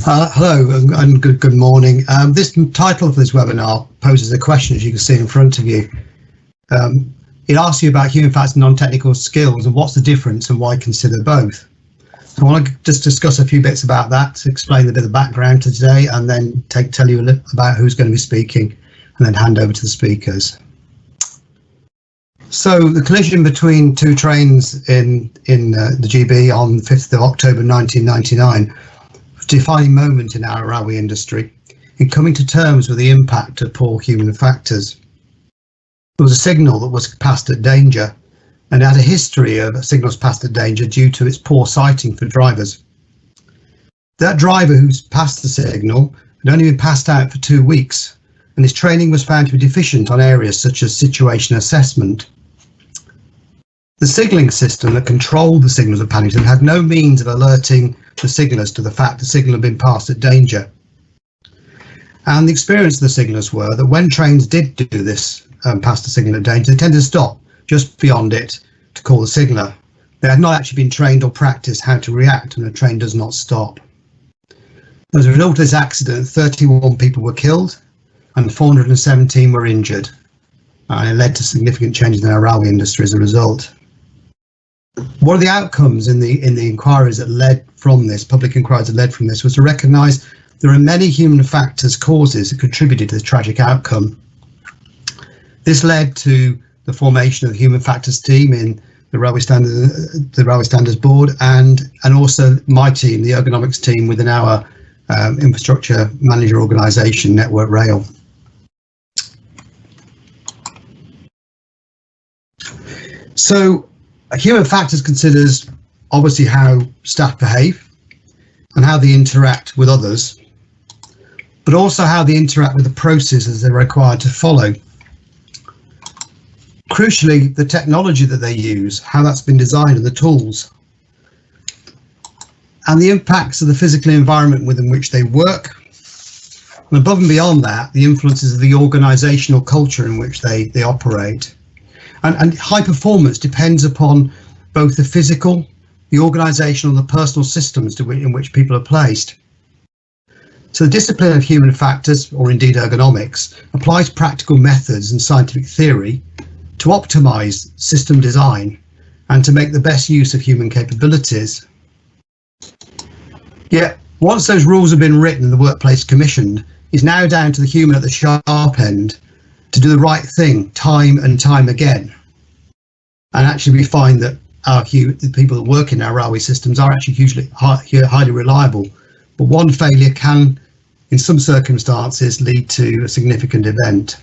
Hello and good morning. This title of this webinar poses a question, as you can see in front of you. It asks you about human factors and non-technical skills and what's the difference and why consider both. So I want to just discuss a few bits about that, to explain a bit of background to today, and then tell you a little about who's going to be speaking, and then hand over to the speakers. So the collision between two trains in the GB on 5th of October 1999 was a defining moment in our railway industry in coming to terms with the impact of poor human factors. There was a signal that was passed at danger, and it had a history of signals passed at danger due to its poor sighting for drivers. That driver who's passed the signal had only been passed out for 2 weeks, and his training was found to be deficient on areas such as situation assessment. The signalling system that controlled the signals at Paddington had no means of alerting the signallers to the fact the signal had been passed at danger. And the experience of the signallers were that when trains did do this, pass the signal at danger, they tended to stop just beyond it to call the signaller. They had not actually been trained or practiced how to react when a train does not stop. As a result of this accident, 31 people were killed and 417 were injured. And it led to significant changes in our railway industry as a result. One of the outcomes in the inquiries that led from this, public inquiries that led from this, was to recognise there are many human factors, causes that contributed to the tragic outcome. This led to the formation of the human factors team in the Railway Standards Board, and also my team, the ergonomics team within our infrastructure manager organisation, Network Rail. So human factors considers obviously how staff behave and how they interact with others, but also how they interact with the processes they're required to follow. Crucially, the technology that they use, how that's been designed, and the tools, and the impacts of the physical environment within which they work, and above and beyond that, the influences of the organisational culture in which they operate. And high performance depends upon both the physical, the organisational, and the personal systems in which people are placed. So the discipline of human factors, or indeed ergonomics, applies practical methods and scientific theory to optimise system design and to make the best use of human capabilities. Yet, once those rules have been written and the workplace commissioned, it's now down to the human at the sharp end to do the right thing time and time again. And actually we find that the people that work in our railway systems are actually highly reliable, but one failure can, in some circumstances, lead to a significant event.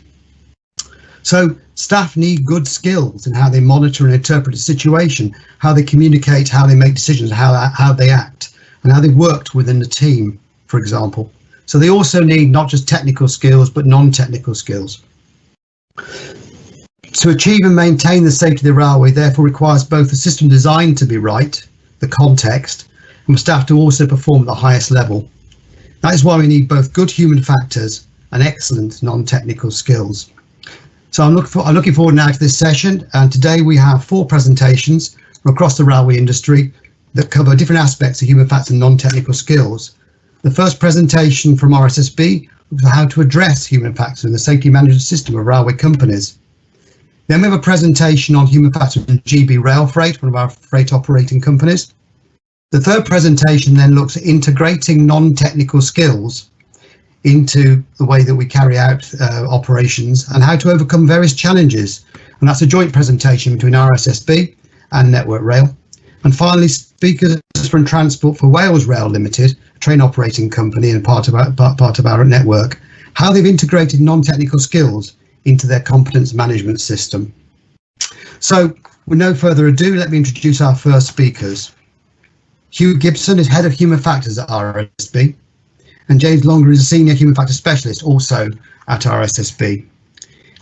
So staff need good skills in how they monitor and interpret a situation, how they communicate, how they make decisions, how they act, and how they worked within the team, for example. So they also need not just technical skills, but non-technical skills. To achieve and maintain the safety of the railway therefore requires both the system design to be right, the context, and for staff to also perform at the highest level. That is why we need both good human factors and excellent non-technical skills. So I'm looking forward now to this session, and today we have 4 presentations from across the railway industry that cover different aspects of human factors and non-technical skills. The first presentation from RSSB was how to address human factors in the safety management system of railway companies. Then we have a presentation on human factors in GB Rail Freight, one of our freight operating companies. The third presentation then looks at integrating non-technical skills into the way that we carry out operations and how to overcome various challenges. And that's a joint presentation between RSSB and Network Rail. And finally, speakers from Transport for Wales Rail Limited, a train operating company and part of our network, how they've integrated non-technical skills into their competence management system. So with no further ado, let me introduce our first speakers. Hugh Gibson is Head of Human Factors at RSSB, and James Longer is a Senior Human Factors Specialist also at RSSB.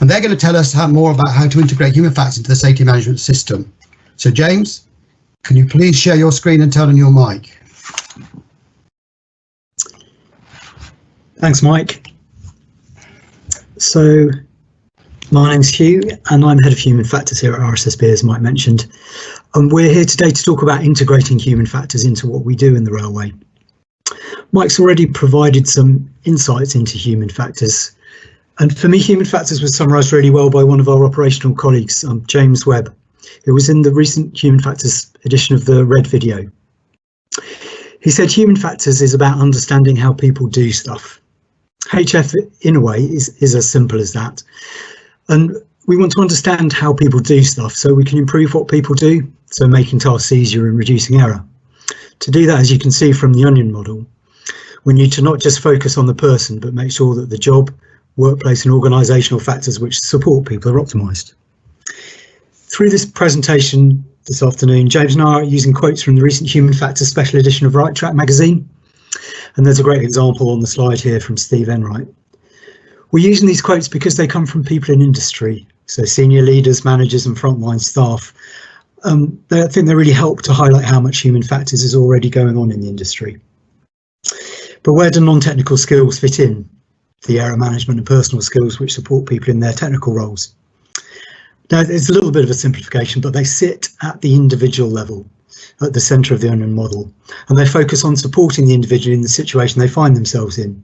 And they're going to tell us more about how to integrate human factors into the safety management system. So James, can you please share your screen and turn on your mic? Thanks, Mike. So my name's Hugh and I'm Head of Human Factors here at RSSB, as Mike mentioned. And we're here today to talk about integrating human factors into what we do in the railway. Mike's already provided some insights into human factors. And for me, human factors was summarised really well by one of our operational colleagues, James Webb, who was in the recent Human Factors edition of the Red video. He said human factors is about understanding how people do stuff. HF, in a way, is as simple as that. And we want to understand how people do stuff so we can improve what people do, so making tasks easier and reducing error. To do that, as you can see from the onion model, we need to not just focus on the person, but make sure that the job, workplace and organisational factors which support people are optimised. Through this presentation this afternoon, James and I are using quotes from the recent Human Factors special edition of Right Track magazine. And there's a great example on the slide here from Steve Enright. We're using these quotes because they come from people in industry, so senior leaders, managers and frontline staff. I think they really help to highlight how much human factors is already going on in the industry. But where do non-technical skills fit in? The error management and personal skills which support people in their technical roles. Now, it's a little bit of a simplification, but they sit at the individual level, at the centre of the onion model, and they focus on supporting the individual in the situation they find themselves in,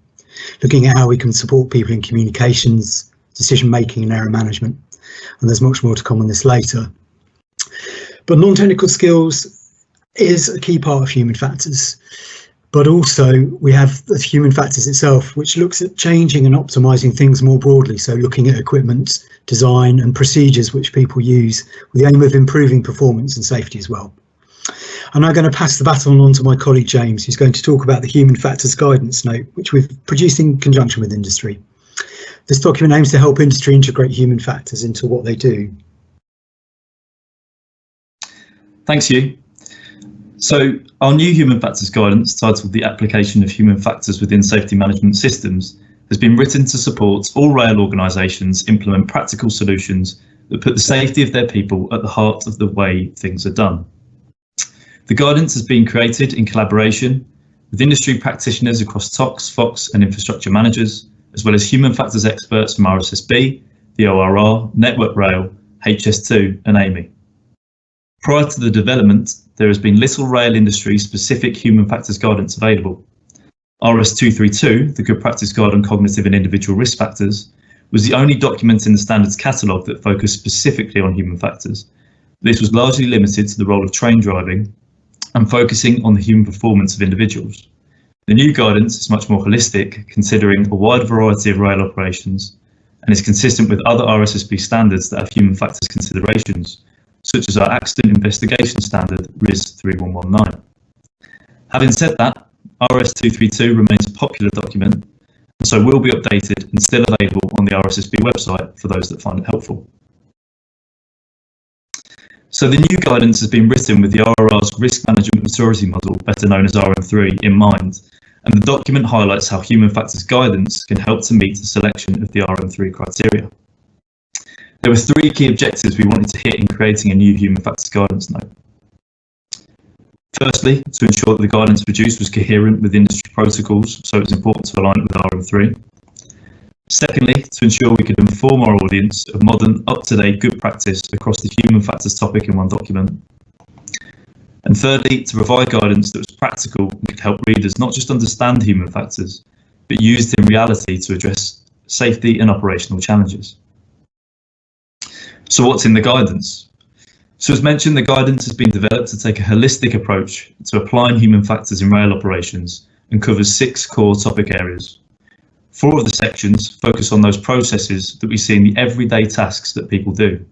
looking at how we can support people in communications, decision making and error management. And there's much more to come on this later. But non-technical skills is a key part of human factors. But also we have the human factors itself, which looks at changing and optimizing things more broadly. So looking at equipment, design and procedures which people use with the aim of improving performance and safety as well. And I'm going to pass the baton on to my colleague James, who's going to talk about the Human Factors Guidance Note, which we've produced in conjunction with industry. This document aims to help industry integrate human factors into what they do. Thanks, Hugh. So our new Human Factors Guidance, titled The Application of Human Factors Within Safety Management Systems, has been written to support all rail organisations implement practical solutions that put the safety of their people at the heart of the way things are done. The guidance has been created in collaboration with industry practitioners across TOCs, FOCs and infrastructure managers, as well as human factors experts from RSSB, the ORR, Network Rail, HS2 and AMI. Prior to the development, there has been little rail industry specific human factors guidance available. RS232, the Good Practice Guide on Cognitive and Individual Risk Factors, was the only document in the standards catalogue that focused specifically on human factors. This was largely limited to the role of train driving and focusing on the human performance of individuals. The new guidance is much more holistic, considering a wide variety of rail operations, and is consistent with other RSSB standards that have human factors considerations, such as our Accident Investigation Standard, RIS 3119. Having said that, RS232 remains a popular document, and so will be updated and still available on the RSSB website for those that find it helpful. So the new guidance has been written with the RRR's Risk Management Maturity Model, better known as RM3, in mind, and the document highlights how human factors guidance can help to meet the selection of the RM3 criteria. There were three key objectives we wanted to hit in creating a new human factors guidance note. Firstly, to ensure that the guidance produced was coherent with industry protocols, so it's important to align it with RM3. Secondly, to ensure we could inform our audience of modern, up-to-date good practice across the human factors topic in one document. And thirdly, to provide guidance that was practical and could help readers not just understand human factors, but used in reality to address safety and operational challenges. So what's in the guidance? So as mentioned, the guidance has been developed to take a holistic approach to applying human factors in rail operations and covers 6 core topic areas. 4 of the sections focus on those processes that we see in the everyday tasks that people do,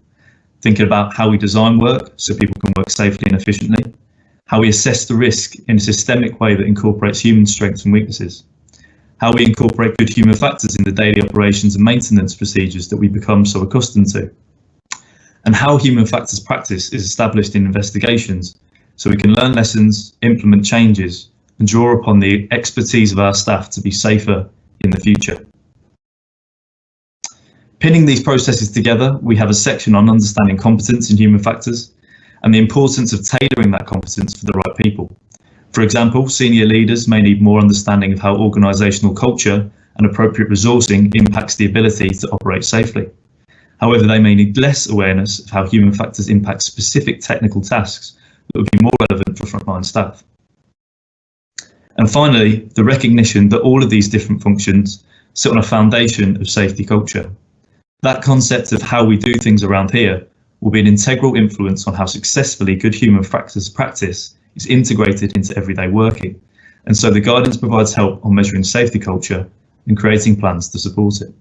thinking about how we design work so people can work safely and efficiently, how we assess the risk in a systemic way that incorporates human strengths and weaknesses, how we incorporate good human factors in the daily operations and maintenance procedures that we become so accustomed to, and how human factors practice is established in investigations so we can learn lessons, implement changes, and draw upon the expertise of our staff to be safer in the future. Pinning these processes together, we have a section on understanding competence in human factors and the importance of tailoring that competence for the right people. For example, senior leaders may need more understanding of how organisational culture and appropriate resourcing impacts the ability to operate safely. However, they may need less awareness of how human factors impact specific technical tasks that would be more relevant for frontline staff. And finally, the recognition that all of these different functions sit on a foundation of safety culture. That concept of how we do things around here will be an integral influence on how successfully good human factors practice is integrated into everyday working. And so the guidance provides help on measuring safety culture and creating plans to support it.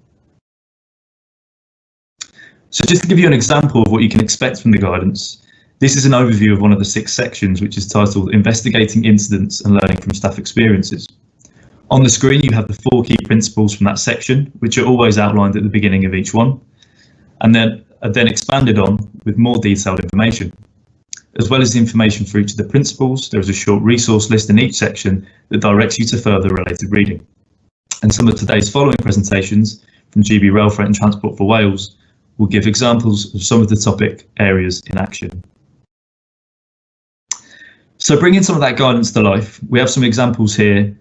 So just to give you an example of what you can expect from the guidance, this is an overview of one of the 6 sections, which is titled Investigating Incidents and Learning from Staff Experiences. On the screen, you have the 4 key principles from that section, which are always outlined at the beginning of each one, and then expanded on with more detailed information. As well as the information for each of the principles, there is a short resource list in each section that directs you to further related reading. And some of today's following presentations from GB Rail Freight and Transport for Wales will give examples of some of the topic areas in action. So bringing some of that guidance to life, we have some examples here,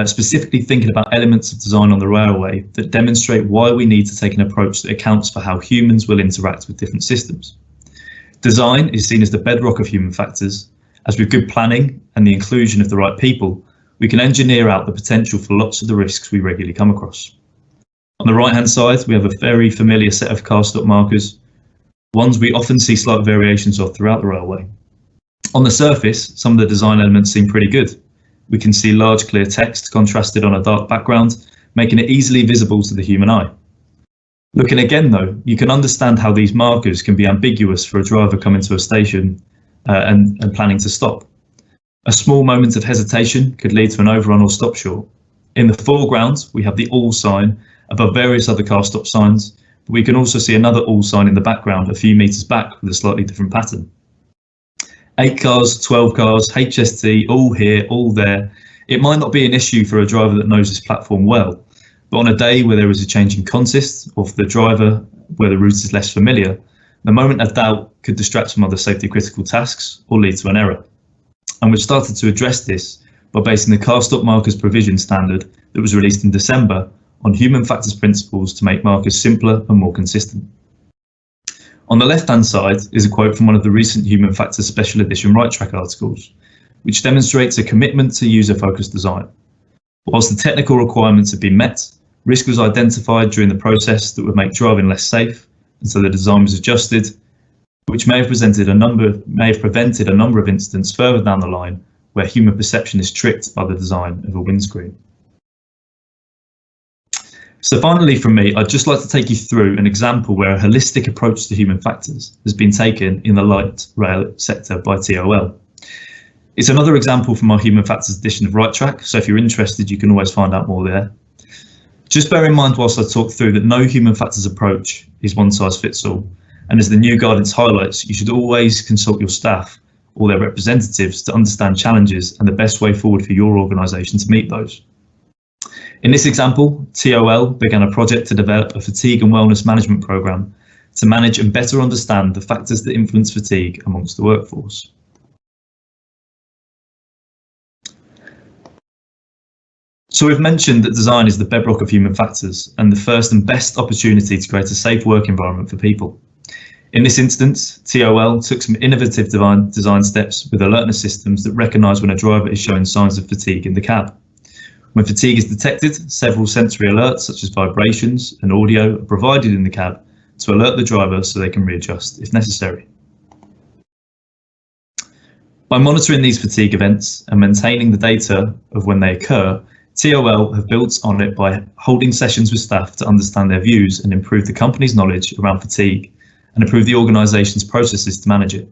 specifically thinking about elements of design on the railway that demonstrate why we need to take an approach that accounts for how humans will interact with different systems. Design is seen as the bedrock of human factors, as with good planning and the inclusion of the right people, we can engineer out the potential for lots of the risks we regularly come across. On the right-hand side, we have a very familiar set of car stop markers, ones we often see slight variations of throughout the railway. On the surface, some of the design elements seem pretty good. We can see large clear text contrasted on a dark background, making it easily visible to the human eye. Looking again though, you can understand how these markers can be ambiguous for a driver coming to a station and planning to stop. A small moment of hesitation could lead to an overrun or stop short. In the foreground, we have the all sign above various other car stop signs, but we can also see another all sign in the background a few metres back with a slightly different pattern. 8 cars, 12 cars, HST, all here, all there. It might not be an issue for a driver that knows this platform well, but on a day where there is a change in consist, or for the driver where the route is less familiar, the moment of doubt could distract from other safety critical tasks or lead to an error. And we've started to address this by basing the car stop markers provision standard that was released in December on human factors principles to make markers simpler and more consistent. On the left-hand side is a quote from one of the recent Human Factors Special Edition Right Track articles, which demonstrates a commitment to user-focused design. Whilst the technical requirements have been met, risk was identified during the process that would make driving less safe, and so the design was adjusted, which may have prevented a number of incidents further down the line where human perception is tricked by the design of a windscreen. So finally from me, I'd just like to take you through an example where a holistic approach to human factors has been taken in the light rail sector by TOL. It's another example from our Human Factors edition of Right Track, so if you're interested, you can always find out more there. Just bear in mind whilst I talk through that no human factors approach is one size fits all, and as the new guidance highlights, you should always consult your staff or their representatives to understand challenges and the best way forward for your organisation to meet those. In this example, TOL began a project to develop a fatigue and wellness management programme to manage and better understand the factors that influence fatigue amongst the workforce. So we've mentioned that design is the bedrock of human factors and the first and best opportunity to create a safe work environment for people. In this instance, TOL took some innovative design steps with alertness systems that recognise when a driver is showing signs of fatigue in the cab. When fatigue is detected, several sensory alerts such as vibrations and audio are provided in the cab to alert the driver so they can readjust if necessary. By monitoring these fatigue events and maintaining the data of when they occur, TOL have built on it by holding sessions with staff to understand their views and improve the company's knowledge around fatigue and improve the organisation's processes to manage it.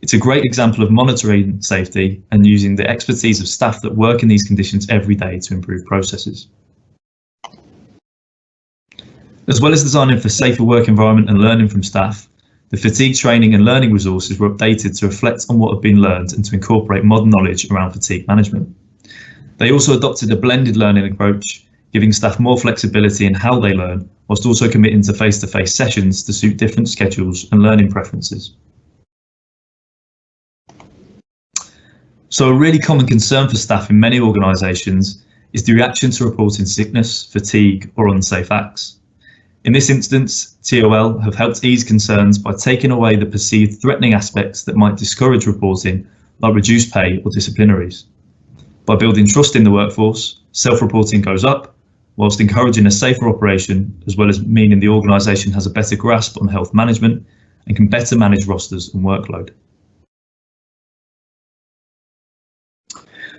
It's a great example of monitoring safety and using the expertise of staff that work in these conditions every day to improve processes. As well as designing for safer work environment and learning from staff, the fatigue training and learning resources were updated to reflect on what had been learned and to incorporate modern knowledge around fatigue management. They also adopted a blended learning approach, giving staff more flexibility in how they learn, whilst also committing to face-to-face sessions to suit different schedules and learning preferences. So a really common concern for staff in many organisations is the reaction to reporting sickness, fatigue or unsafe acts. In this instance, TOL have helped ease concerns by taking away the perceived threatening aspects that might discourage reporting, like reduced pay or disciplinaries. By building trust in the workforce, self-reporting goes up, whilst encouraging a safer operation, as well as meaning the organisation has a better grasp on health management and can better manage rosters and workload.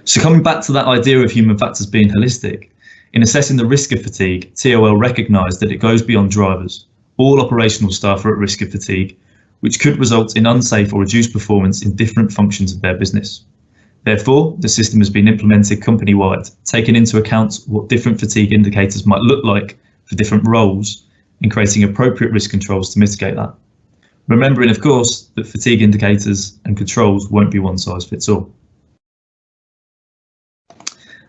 So coming back to that idea of human factors being holistic, in assessing the risk of fatigue, TOL recognised that it goes beyond drivers. All operational staff are at risk of fatigue, which could result in unsafe or reduced performance in different functions of their business. Therefore, the system has been implemented company-wide, taking into account what different fatigue indicators might look like for different roles and creating appropriate risk controls to mitigate that. Remembering, of course, that fatigue indicators and controls won't be one size fits all.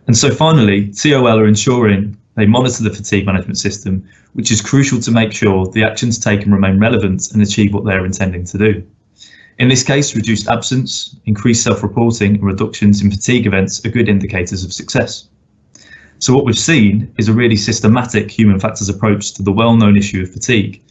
And so finally, TOL are ensuring they monitor the fatigue management system, which is crucial to make sure the actions taken remain relevant and achieve what they're intending to do. In this case, reduced absence, increased self-reporting and reductions in fatigue events are good indicators of success. So what we've seen is a really systematic human factors approach to the well-known issue of fatigue.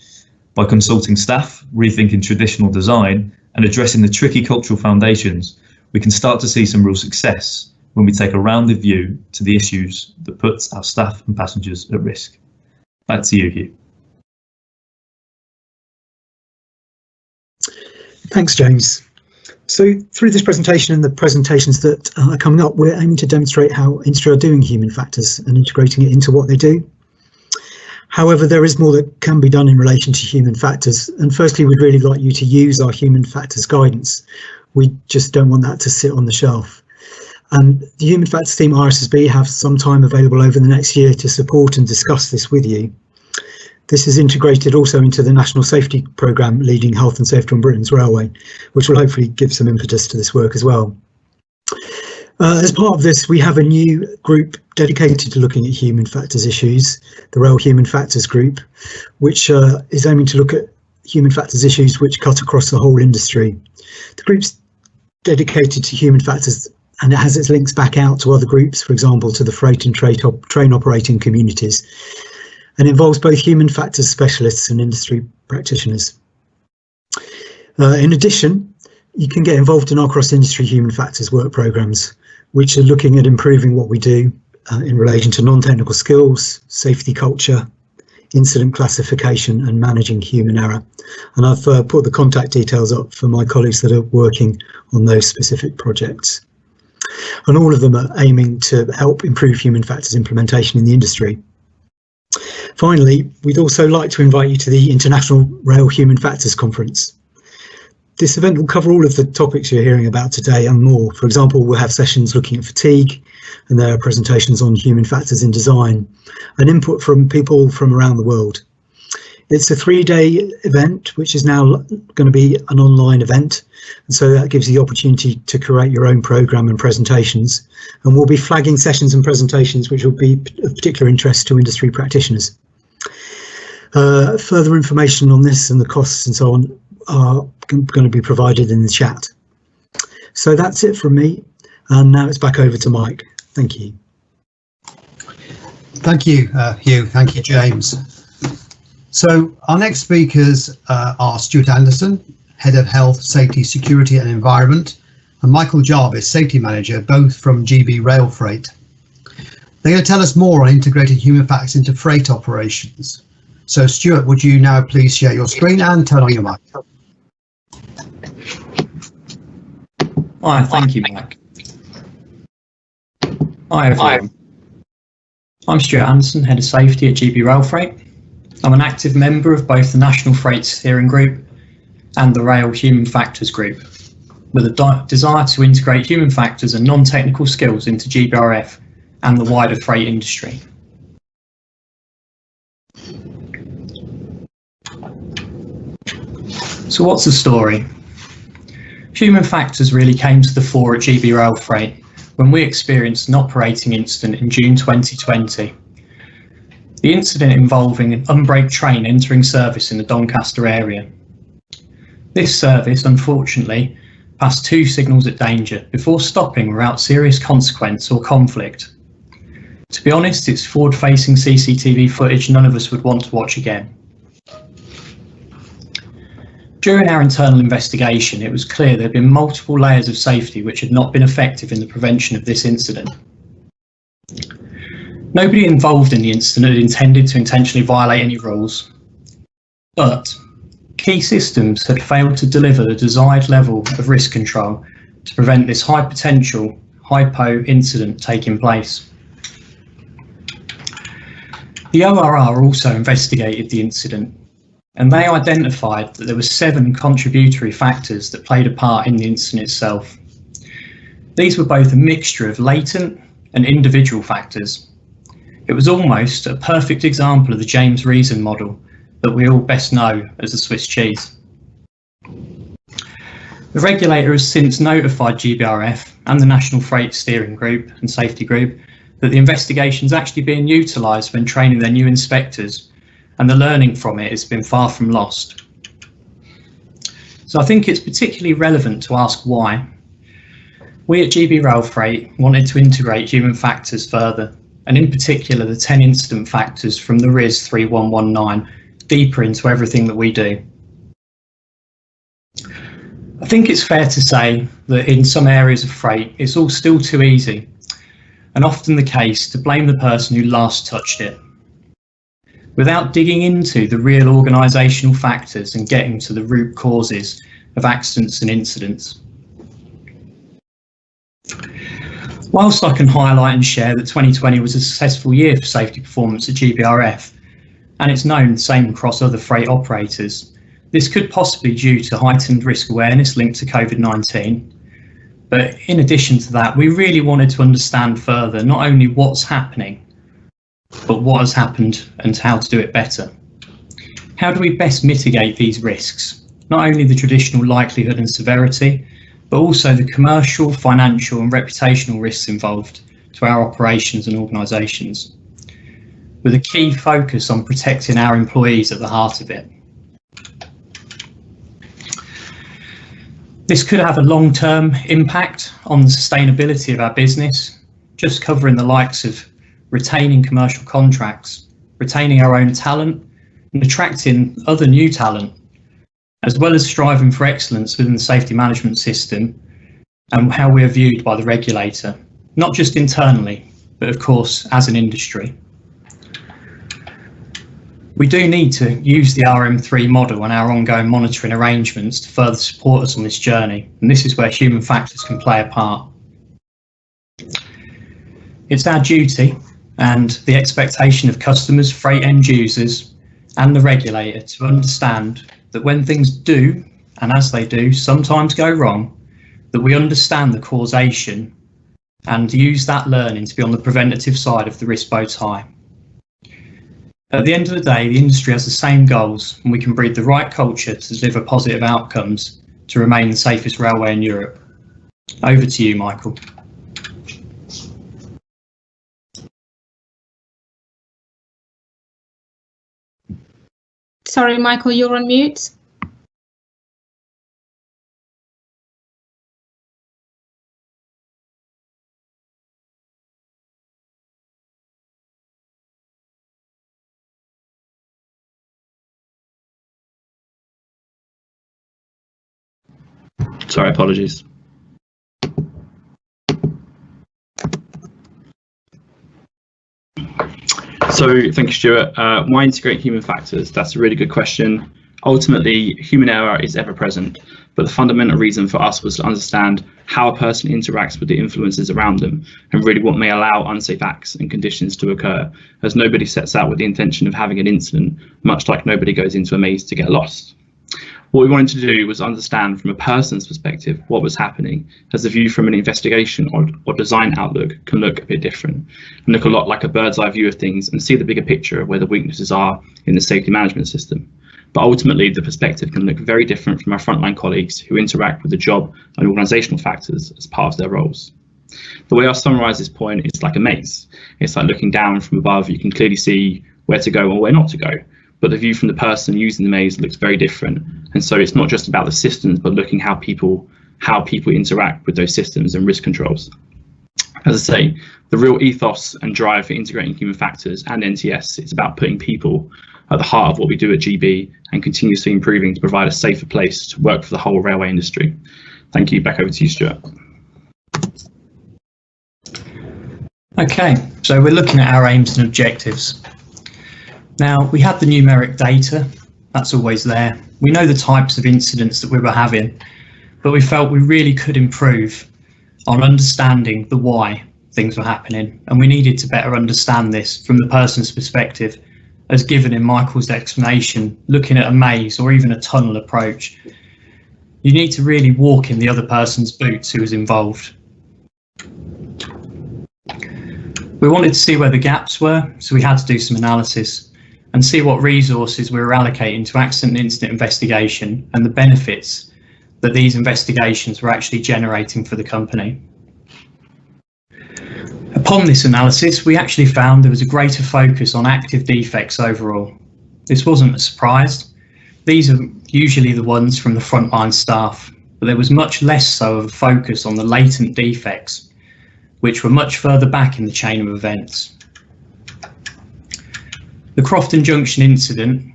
By consulting staff, rethinking traditional design and addressing the tricky cultural foundations, we can start to see some real success when we take a rounded view to the issues that put our staff and passengers at risk. Back to you, Hugh. Thanks, James. So through this presentation and the presentations that are coming up, we're aiming to demonstrate how industry are doing human factors and integrating it into what they do. However, there is more that can be done in relation to human factors. And firstly, we'd really like you to use our human factors guidance. We just don't want that to sit on the shelf. And the Human Factors team RSSB have some time available over the next year to support and discuss this with you. This is integrated also into the National Safety Programme leading health and safety on Britain's railway, which will hopefully give some impetus to this work as well. As part of this, we have a new group dedicated to looking at human factors issues, the Rail Human Factors Group, which is aiming to look at human factors issues which cut across the whole industry. The group's dedicated to human factors, and it has its links back out to other groups, for example, to the freight and train operating communities, and involves both human factors specialists and industry practitioners. In addition, you can get involved in our cross-industry human factors work programmes, which are looking at improving what we do in relation to non-technical skills, safety culture, incident classification and managing human error. And I've put the contact details up for my colleagues that are working on those specific projects. And all of them are aiming to help improve human factors implementation in the industry. Finally, we'd also like to invite you to the International Rail Human Factors Conference. This event will cover all of the topics you're hearing about today and more. For example, we'll have sessions looking at fatigue, and there are presentations on human factors in design and input from people from around the world. It's a 3-day event, which is now going to be an online event. And so that gives you the opportunity to create your own programme and presentations. And we'll be flagging sessions and presentations which will be of particular interest to industry practitioners. Further information on this and the costs and so on are going to be provided in the chat. So that's it from me. And now it's back over to Mike. Thank you. Thank you, Hugh. Thank you, James. So our next speakers are Stuart Anderson, Head of Health, Safety, Security and Environment, and Michael Jarvis, Safety Manager, both from GB Rail Freight. They're going to tell us more on integrating human factors into freight operations. So Stuart, would you now please share your screen and turn on your mic? Hi, thank you, Mike. Hi, everyone. I'm Stuart Anderson, Head of Safety at GB Rail Freight. I'm an active member of both the National Freight Steering Group and the Rail Human Factors Group, with a desire to integrate human factors and non-technical skills into GBRF and the wider freight industry. So what's the story? Human factors really came to the fore at GB Rail Freight when we experienced an operating incident in June 2020. The incident involving an unbraked train entering service in the Doncaster area. This service, unfortunately, passed 2 signals at danger before stopping without serious consequence or conflict. To be honest, it's forward-facing CCTV footage none of us would want to watch again. During our internal investigation, it was clear there had been multiple layers of safety which had not been effective in the prevention of this incident. Nobody involved in the incident had intended to intentionally violate any rules, but key systems had failed to deliver the desired level of risk control to prevent this high potential hypo incident taking place. The ORR also investigated the incident, and they identified that there were 7 contributory factors that played a part in the incident itself. These were both a mixture of latent and individual factors. It was almost a perfect example of the James Reason model that we all best know as the Swiss cheese. The regulator has since notified GBRF and the National Freight Steering Group and Safety Group that the investigation is actually being utilised when training their new inspectors, and the learning from it has been far from lost. So I think it's particularly relevant to ask why. We at GB Rail Freight wanted to integrate human factors further, and in particular the 10 incident factors from the RIS 3119 deeper into everything that we do. I think it's fair to say that in some areas of freight, it's all still too easy, and often the case, to blame the person who last touched it, without digging into the real organisational factors and getting to the root causes of accidents and incidents. Whilst I can highlight and share that 2020 was a successful year for safety performance at GBRF, and it's known the same across other freight operators, this could possibly be due to heightened risk awareness linked to COVID-19. But in addition to that, we really wanted to understand further not only what's happening, but what has happened and how to do it better. How do we best mitigate these risks? Not only the traditional likelihood and severity, but also the commercial, financial and reputational risks involved to our operations and organisations, with a key focus on protecting our employees at the heart of it. This could have a long-term impact on the sustainability of our business, just covering the likes of retaining commercial contracts, retaining our own talent and attracting other new talent, as well as striving for excellence within the safety management system and how we are viewed by the regulator, not just internally, but of course as an industry. We do need to use the RM3 model and our ongoing monitoring arrangements to further support us on this journey, and this is where human factors can play a part. It's our duty and the expectation of customers, freight end users and the regulator to understand that when things do, and as they do, sometimes go wrong, that we understand the causation and use that learning to be on the preventative side of the risk bow tie. At the end of the day, the industry has the same goals, and we can breed the right culture to deliver positive outcomes to remain the safest railway in Europe. Over to you, Michael. Sorry, Michael, you're on mute. Sorry, apologies. So thank you, Stuart. Why integrate human factors? That's a really good question. Ultimately, human error is ever present, but the fundamental reason for us was to understand how a person interacts with the influences around them and really what may allow unsafe acts and conditions to occur, as nobody sets out with the intention of having an incident, much like nobody goes into a maze to get lost. What we wanted to do was understand from a person's perspective what was happening, as the view from an investigation or design outlook can look a bit different and look a lot like a bird's eye view of things and see the bigger picture of where the weaknesses are in the safety management system. But ultimately, the perspective can look very different from our frontline colleagues who interact with the job and organisational factors as part of their roles. The way I summarise this point is like a maze. It's like looking down from above, you can clearly see where to go or where not to go. But the view from the person using the maze looks very different. And so it's not just about the systems, but looking how people interact with those systems and risk controls. As I say, the real ethos and drive for integrating human factors and NTS is about putting people at the heart of what we do at GB and continuously improving to provide a safer place to work for the whole railway industry. Thank you. Back over to you, Stuart. Okay, so we're looking at our aims and objectives. Now, we had the numeric data, that's always there. We know the types of incidents that we were having, but we felt we really could improve on understanding the why things were happening, and we needed to better understand this from the person's perspective, as given in Michael's explanation, looking at a maze or even a tunnel approach. You need to really walk in the other person's boots who was involved. We wanted to see where the gaps were, so we had to do some analysis and see what resources we were allocating to accident and incident investigation and the benefits that these investigations were actually generating for the company. Upon this analysis, we actually found there was a greater focus on active defects overall. This wasn't a surprise. These are usually the ones from the frontline staff, but there was much less so of a focus on the latent defects, which were much further back in the chain of events. The Crofton Junction incident,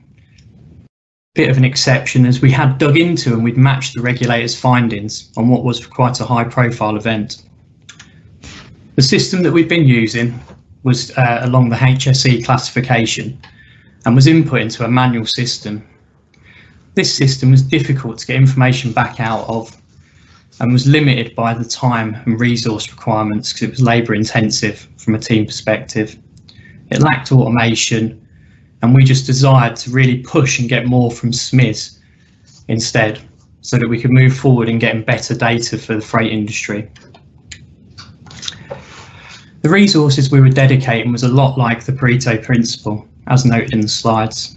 bit of an exception, as we had dug into and we'd matched the regulator's findings on what was quite a high profile event. The system that we'd been using was along the HSE classification and was input into a manual system. This system was difficult to get information back out of and was limited by the time and resource requirements because it was labour intensive from a team perspective. It lacked automation, and we just desired to really push and get more from SMIS instead, so that we could move forward in getting better data for the freight industry. The resources we were dedicating was a lot like the Pareto principle, as noted in the slides.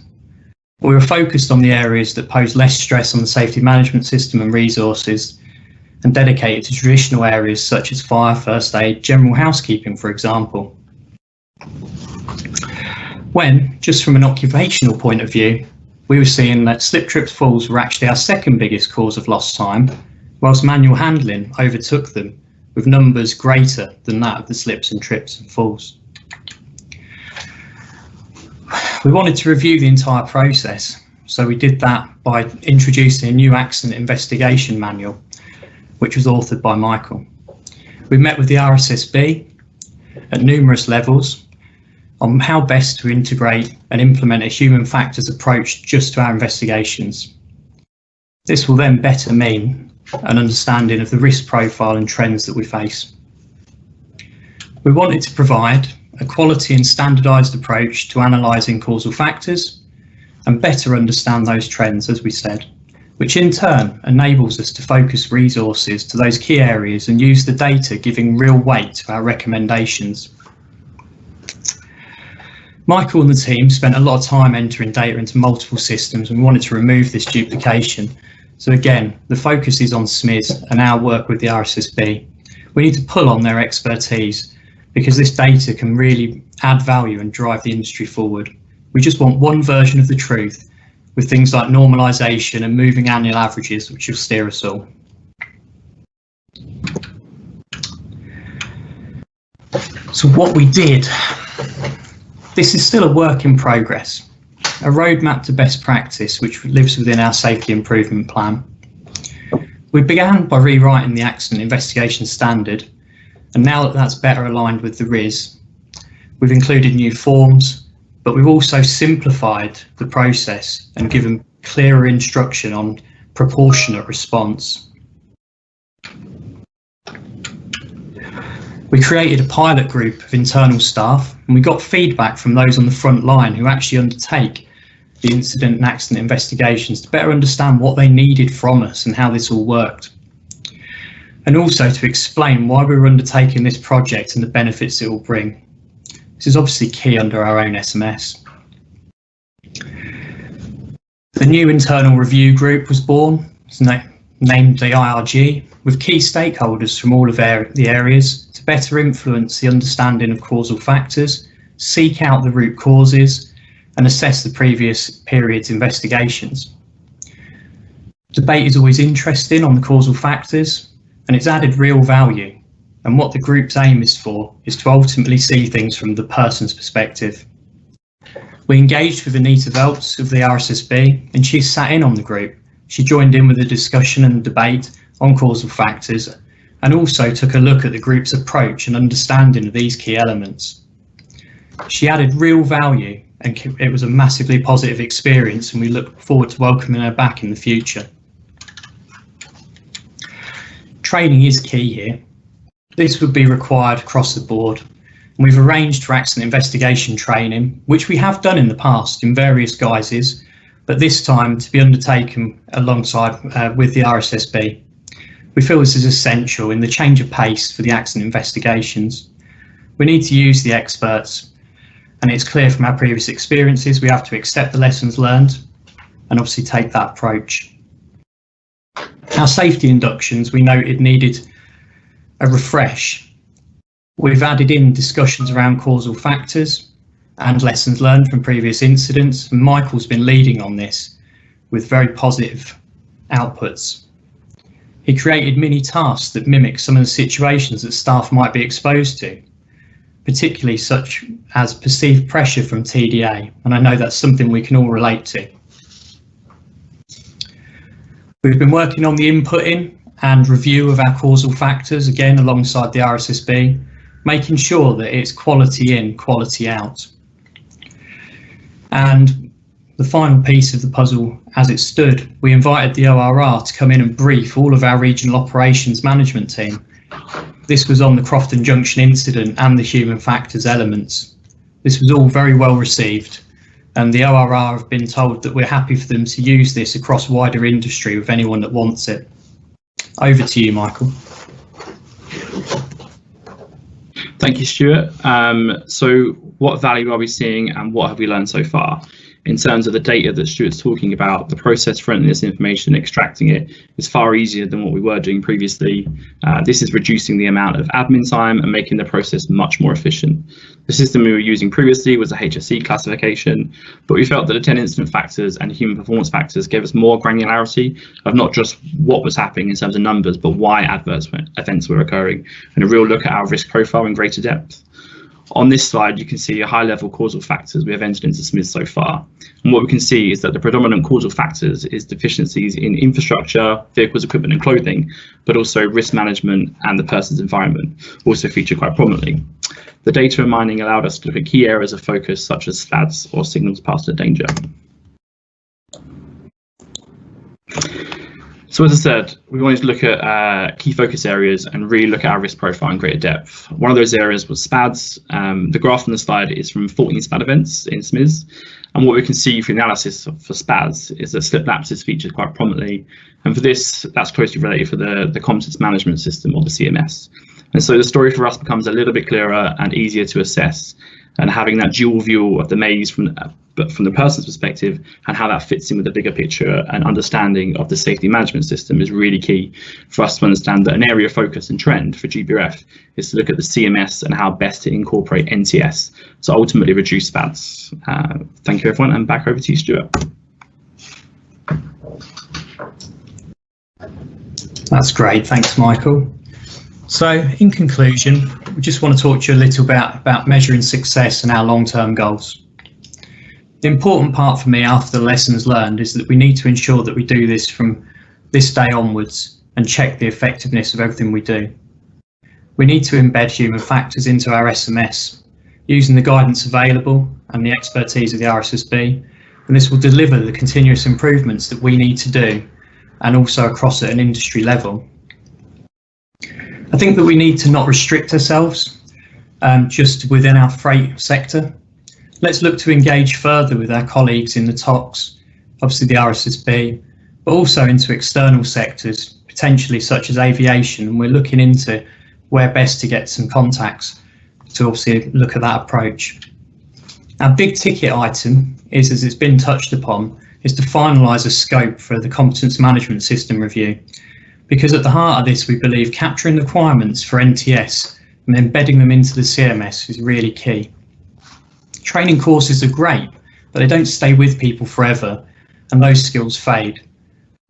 We were focused on the areas that pose less stress on the safety management system and resources, and dedicated to traditional areas such as fire, first aid, general housekeeping, for example. When, just from an occupational point of view, we were seeing that slip, trips, falls were actually our second biggest cause of lost time, whilst manual handling overtook them, with numbers greater than that of the slips and trips and falls. We wanted to review the entire process, so we did that by introducing a new accident investigation manual, which was authored by Michael. We met with the RSSB at numerous levels on how best to integrate and implement a human factors approach just to our investigations. This will then better mean an understanding of the risk profile and trends that we face. We wanted to provide a quality and standardised approach to analysing causal factors and better understand those trends, as we said, which in turn enables us to focus resources to those key areas and use the data giving real weight to our recommendations. Michael and the team spent a lot of time entering data into multiple systems, and we wanted to remove this duplication. So again, the focus is on SMIS and our work with the RSSB. We need to pull on their expertise because this data can really add value and drive the industry forward. We just want one version of the truth, with things like normalisation and moving annual averages, which will steer us all. So what we did, this is still a work in progress, a roadmap to best practice which lives within our safety improvement plan. We began by rewriting the accident investigation standard, and now that that's better aligned with the RIS, we've included new forms, but we've also simplified the process and given clearer instruction on proportionate response. We created a pilot group of internal staff, and we got feedback from those on the front line who actually undertake the incident and accident investigations to better understand what they needed from us and how this all worked. And also to explain why we were undertaking this project and the benefits it will bring. This is obviously key under our own SMS. The new internal review group was born. It's named the IRG, with key stakeholders from all of the areas to better influence the understanding of causal factors, seek out the root causes, and assess the previous period's investigations. Debate is always interesting on the causal factors, and it's added real value. And what the group's aim is to ultimately see things from the person's perspective. We engaged with Anita Veltz of the RSSB, and she sat in on the group. She joined in with the discussion and debate on causal factors, and also took a look at the group's approach and understanding of these key elements. She added real value, and it was a massively positive experience, and we look forward to welcoming her back in the future. Training is key here. This would be required across the board. And we've arranged for accident investigation training, which we have done in the past in various guises, but this time to be undertaken alongside with the RSSB. We feel this is essential in the change of pace for the accident investigations. We need to use the experts, and it's clear from our previous experiences we have to accept the lessons learned and obviously take that approach. Our safety inductions, we noted, needed a refresh. We've added in discussions around causal factors and lessons learned from previous incidents, and Michael's been leading on this with very positive outputs. He created mini tasks that mimic some of the situations that staff might be exposed to, particularly such as perceived pressure from TDA, and I know that's something we can all relate to. We've been working on the inputting and review of our causal factors, again alongside the RSSB, making sure that it's quality in, quality out. And the final piece of the puzzle as it stood, we invited the ORR to come in and brief all of our regional operations management team. This was on the Crofton Junction incident and the human factors elements. This was all very well received, and the ORR have been told that we're happy for them to use this across wider industry with anyone that wants it. Over to you, Michael. Thank you, Stuart. So what value are we seeing and what have we learned so far? In terms of the data that Stuart's talking about, the process for this information, extracting it is far easier than what we were doing previously. This is reducing the amount of admin time and making the process much more efficient. The system we were using previously was a HSE classification, but we felt that the 10 incident factors and human performance factors gave us more granularity of not just what was happening in terms of numbers, but why adverse events were occurring, and a real look at our risk profile in greater depth. On this slide, you can see a high-level causal factors we have entered into SMIS so far. And what we can see is that the predominant causal factors is deficiencies in infrastructure, vehicles, equipment and clothing, but also risk management and the person's environment also feature quite prominently. The data and mining allowed us to look at key areas of focus such as SLADs or signals past a danger. So as I said, we wanted to look at key focus areas and really look at our risk profile in greater depth. One of those areas was SPADs. The graph on the slide is from 14 SPAD events in SMIS. And what we can see from the analysis for SPADs is that slip lapses featured quite prominently. And for this, that's closely related for the competence management system, or the CMS. And so the story for us becomes a little bit clearer and easier to assess. And having that dual view of the maze from the person's perspective and how that fits in with the bigger picture and understanding of the safety management system is really key for us to understand that an area of focus and trend for GBRF is to look at the CMS and how best to incorporate NTS to ultimately reduce SPADs. Thank you, everyone, and back over to you, Stuart. That's great, thanks, Michael. So in conclusion, we just want to talk to you a little bit about measuring success and our long-term goals. The important part for me after the lessons learned is that we need to ensure that we do this from this day onwards and check the effectiveness of everything we do. We need to embed human factors into our SMS using the guidance available and the expertise of the RSSB, and this will deliver the continuous improvements that we need to do, and also across at an industry level. I think that we need to not restrict ourselves just within our freight sector. Let's look to engage further with our colleagues in the TOCs, obviously the RSSB, but also into external sectors, potentially such as aviation, and we're looking into where best to get some contacts to obviously look at that approach. Our big ticket item is, as it's been touched upon, is to finalise a scope for the competence management system review. Because at the heart of this, we believe capturing the requirements for NTS and embedding them into the CMS is really key. Training courses are great, but they don't stay with people forever, and those skills fade.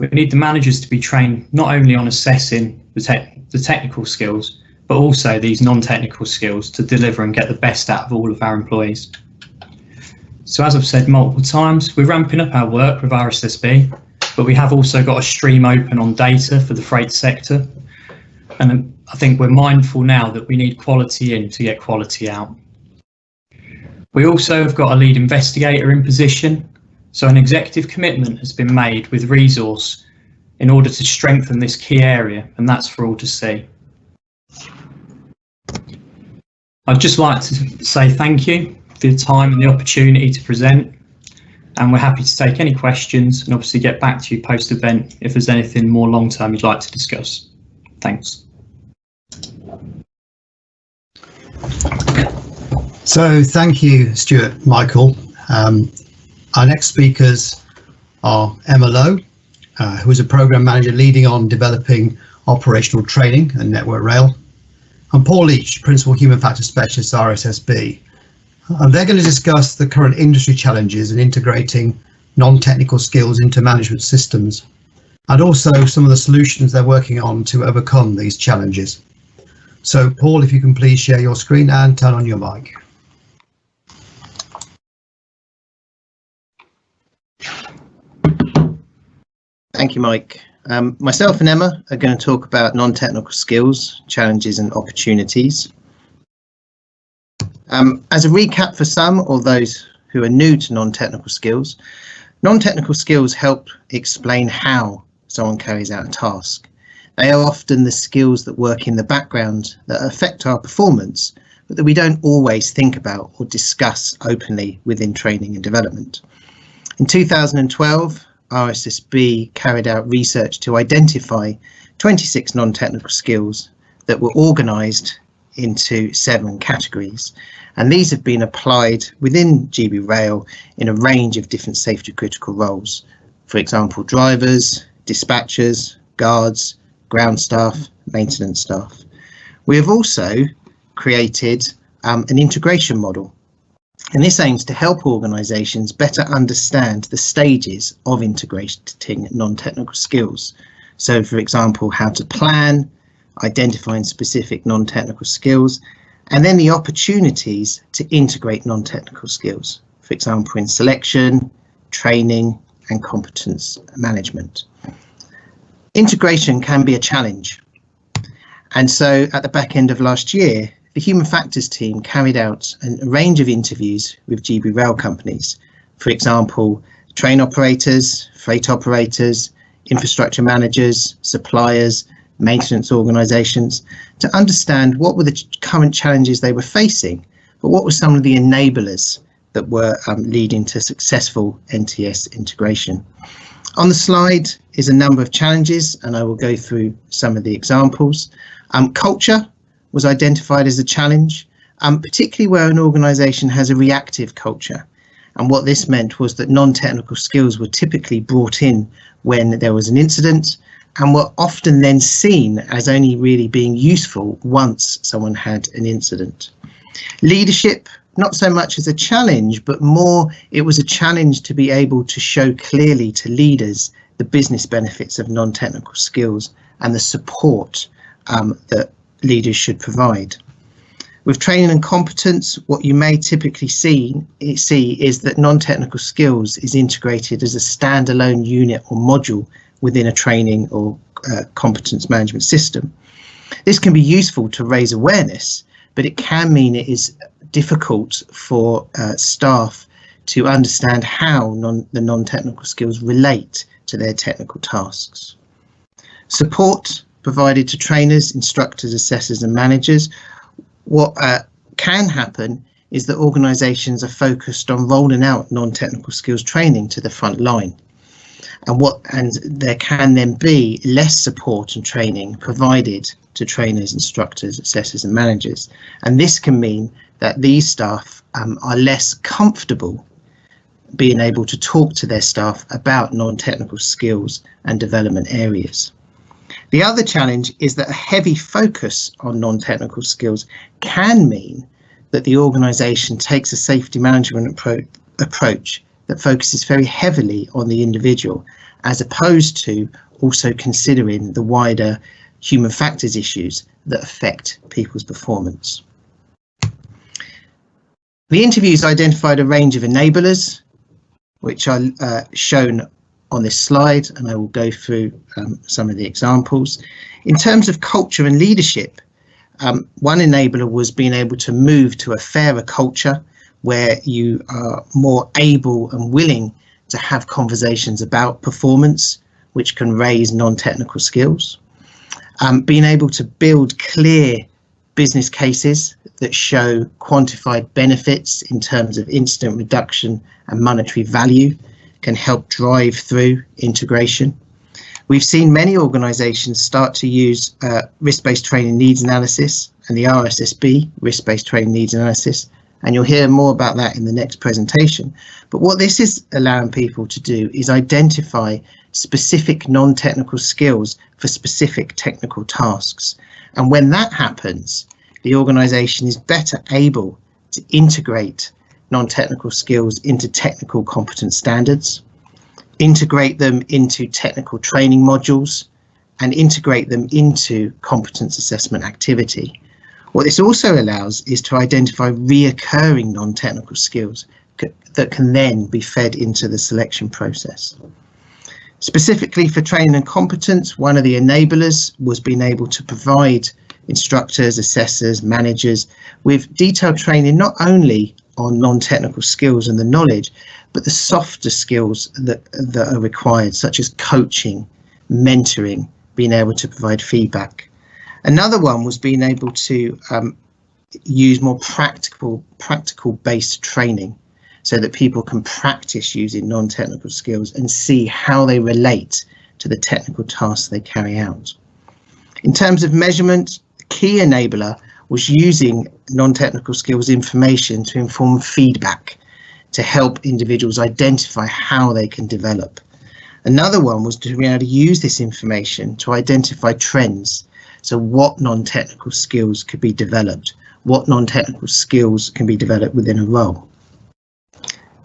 We need the managers to be trained not only on assessing the technical skills, but also these non-technical skills to deliver and get the best out of all of our employees. So as I've said multiple times, we're ramping up our work with RSSB, but we have also got a stream open on data for the freight sector. And I think we're mindful now that we need quality in to get quality out. We also have got a lead investigator in position, so an executive commitment has been made with resource in order to strengthen this key area, and that's for all to see. I'd just like to say thank you for your time and the opportunity to present, and we're happy to take any questions and obviously get back to you post-event if there's anything more long-term you'd like to discuss. Thanks. So thank you, Stuart, Michael. Our next speakers are Emma Lowe, who is a program manager leading on developing operational training and Network Rail, and Paul Leach, principal human factors specialist, RSSB. And they're going to discuss the current industry challenges in integrating non-technical skills into management systems, and also some of the solutions they're working on to overcome these challenges. So Paul, if you can please share your screen and turn on your mic. Thank you, Mike. Myself and Emma are going to talk about non-technical skills, challenges and opportunities. As a recap for some or those who are new to non-technical skills help explain how someone carries out a task. They are often the skills that work in the background that affect our performance, but that we don't always think about or discuss openly within training and development. In 2012, RSSB carried out research to identify 26 non-technical skills that were organised into 7 categories, and these have been applied within GB Rail in a range of different safety critical roles. For example, drivers, dispatchers, guards, ground staff, maintenance staff. We have also created an integration model, and this aims to help organisations better understand the stages of integrating non-technical skills. So, for example, how to plan, identifying specific non-technical skills, and then the opportunities to integrate non-technical skills, for example, in selection, training, and competence management. Integration can be a challenge. And so at the back end of last year, the Human Factors team carried out a range of interviews with GB Rail companies, for example, train operators, freight operators, infrastructure managers, suppliers, maintenance organisations, to understand what were the current challenges they were facing, but what were some of the enablers that were leading to successful NTS integration. On the slide is a number of challenges, and I will go through some of the examples. Culture was identified as a challenge, particularly where an organisation has a reactive culture. And what this meant was that non-technical skills were typically brought in when there was an incident, and were often then seen as only really being useful once someone had an incident. Leadership, not so much as a challenge, but more it was a challenge to be able to show clearly to leaders the business benefits of non-technical skills and the support that leaders should provide. With training and competence, what you may typically see is that non-technical skills is integrated as a standalone unit or module within a training or competence management system. This can be useful to raise awareness, but it can mean it is difficult for staff to understand how the non-technical skills relate to their technical tasks. Support provided to trainers, instructors, assessors and managers. What can happen is that organisations are focused on rolling out non-technical skills training to the front line. And there can then be less support and training provided to trainers, instructors, assessors and managers. And this can mean that these staff are less comfortable being able to talk to their staff about non-technical skills and development areas. The other challenge is that a heavy focus on non-technical skills can mean that the organisation takes a safety management approach that focuses very heavily on the individual, as opposed to also considering the wider human factors issues that affect people's performance. The interviews identified a range of enablers, which are shown on this slide, and I will go through some of the examples. In terms of culture and leadership, one enabler was being able to move to a fairer culture where you are more able and willing to have conversations about performance, which can raise non-technical skills. Being able to build clear business cases that show quantified benefits in terms of incident reduction and monetary value can help drive through integration. We've seen many organisations start to use risk-based training needs analysis and the RSSB, risk-based training needs analysis, and you'll hear more about that in the next presentation. But what this is allowing people to do is identify specific non-technical skills for specific technical tasks. And when that happens, the organisation is better able to integrate non-technical skills into technical competence standards, integrate them into technical training modules, and integrate them into competence assessment activity. What this also allows is to identify reoccurring non-technical skills that can then be fed into the selection process. Specifically for training and competence, one of the enablers was being able to provide instructors, assessors, managers with detailed training not only on non-technical skills and the knowledge, but the softer skills that are required, such as coaching, mentoring, being able to provide feedback. Another one was being able to use more practical based training so that people can practice using non-technical skills and see how they relate to the technical tasks they carry out. In terms of measurement, the key enabler was using non-technical skills information to inform feedback to help individuals identify how they can develop. Another one was to be able to use this information to identify trends. So what non-technical skills could be developed? What non-technical skills can be developed within a role?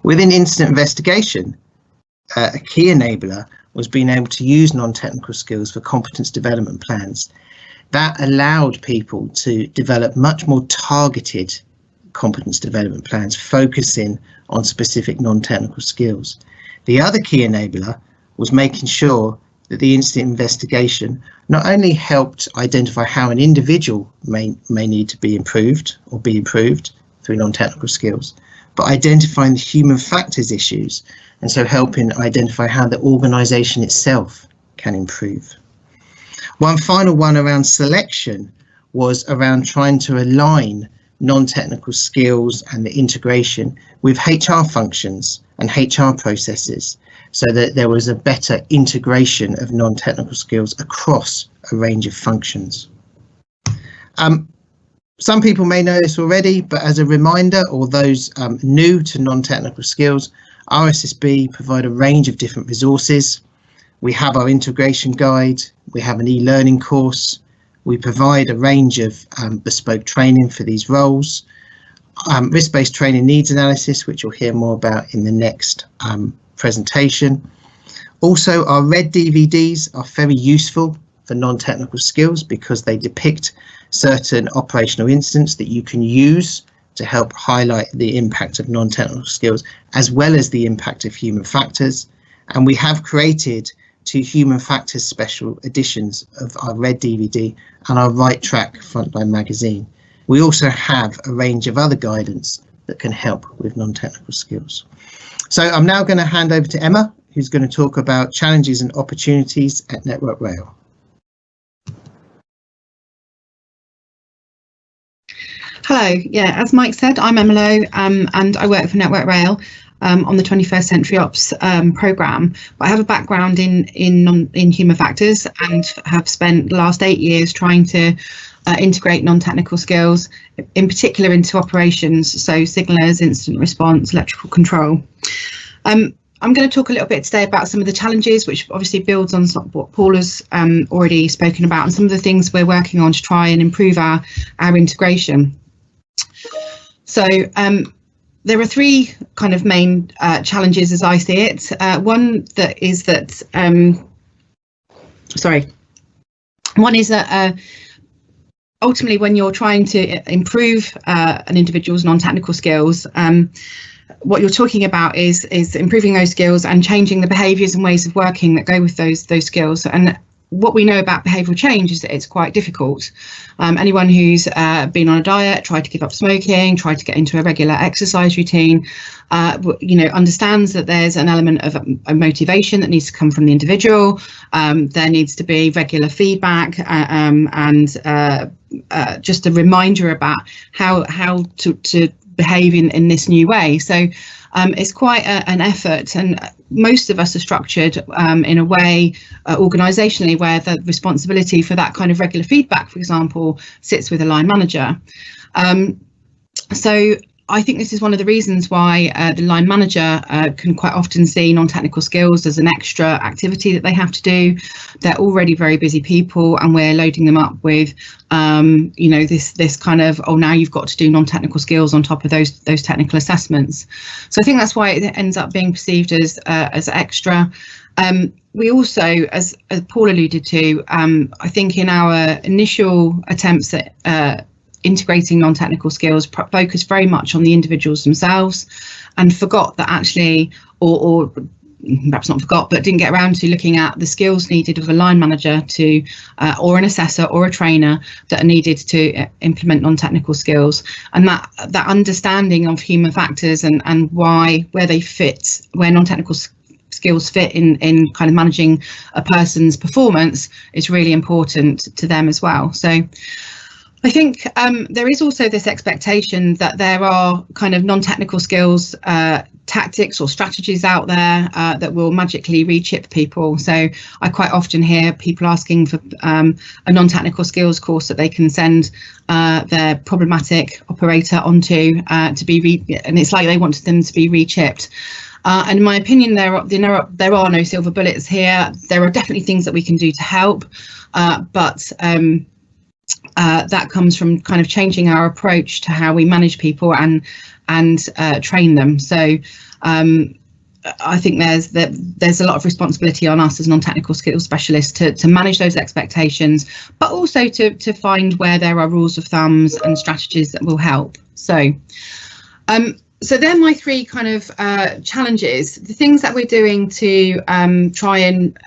Within incident investigation, a key enabler was being able to use non-technical skills for competence development plans. That allowed people to develop much more targeted competence development plans, focusing on specific non-technical skills. The other key enabler was making sure that the incident investigation not only helped identify how an individual may need to be improved or be improved through non-technical skills, but identifying the human factors issues, and so helping identify how the organisation itself can improve. One final one around selection was around trying to align non-technical skills and the integration with HR functions and HR processes, so that there was a better integration of non-technical skills across a range of functions. Some people may know this already, but as a reminder, or those new to non-technical skills, RSSB provide a range of different resources. We have our integration guide, we have an e-learning course, we provide a range of bespoke training for these roles, risk-based training needs analysis, which you'll hear more about in the next presentation. Also, our red DVDs are very useful for non-technical skills because they depict certain operational incidents that you can use to help highlight the impact of non-technical skills as well as the impact of human factors. And we have created 2 human factors special editions of our red DVD and our Right Track Frontline magazine. We also have a range of other guidance that can help with non-technical skills. So I'm now going to hand over to Emma, who's going to talk about challenges and opportunities at Network Rail. Hello, yeah, as Mike said, I'm Emma Lowe, and I work for Network Rail on the 21st Century Ops programme. But I have a background in human factors and have spent the last 8 years trying to integrate non-technical skills, in particular into operations, so signallers, incident response, electrical control. I'm going to talk a little bit today about some of the challenges, which obviously builds on what Paul has already spoken about, and some of the things we're working on to try and improve our integration. So there are 3 kind of main challenges as I see it. One is that ultimately, when you're trying to improve an individual's non-technical skills, what you're talking about is improving those skills and changing the behaviours and ways of working that go with those skills. And what we know about behavioural change is that it's quite difficult. Anyone who's been on a diet, tried to give up smoking, tried to get into a regular exercise routine, understands that there's an element of a motivation that needs to come from the individual. There needs to be regular feedback and just a reminder about how to behave in this new way. So it's quite an effort, and most of us are structured in a way organisationally where the responsibility for that kind of regular feedback, for example, sits with a line manager. So I think this is one of the reasons why the line manager can quite often see non-technical skills as an extra activity that they have to do. They're already very busy people, and we're loading them up with, this kind of, oh, now you've got to do non-technical skills on top of those technical assessments. So I think that's why it ends up being perceived as extra. We also, as Paul alluded to, I think in our initial attempts at integrating non-technical skills, focused very much on the individuals themselves, and forgot that actually, or perhaps not forgot, but didn't get around to looking at the skills needed of a line manager to, or an assessor or a trainer that are needed to implement non-technical skills. And that understanding of human factors and where they fit, where non-technical skills fit in kind of managing a person's performance is really important to them as well. So I think there is also this expectation that there are kind of non-technical skills tactics or strategies out there that will magically rechip people. So I quite often hear people asking for a non-technical skills course that they can send their problematic operator onto to be and it's like they wanted them to be rechipped. And in my opinion, there are no silver bullets here. There are definitely things that we can do to help, but that comes from kind of changing our approach to how we manage people and train them. So I think there's a lot of responsibility on us as non-technical skills specialists to manage those expectations, but also to find where there are rules of thumbs and strategies that will help. So they're my three kind of challenges, the things that we're doing to try and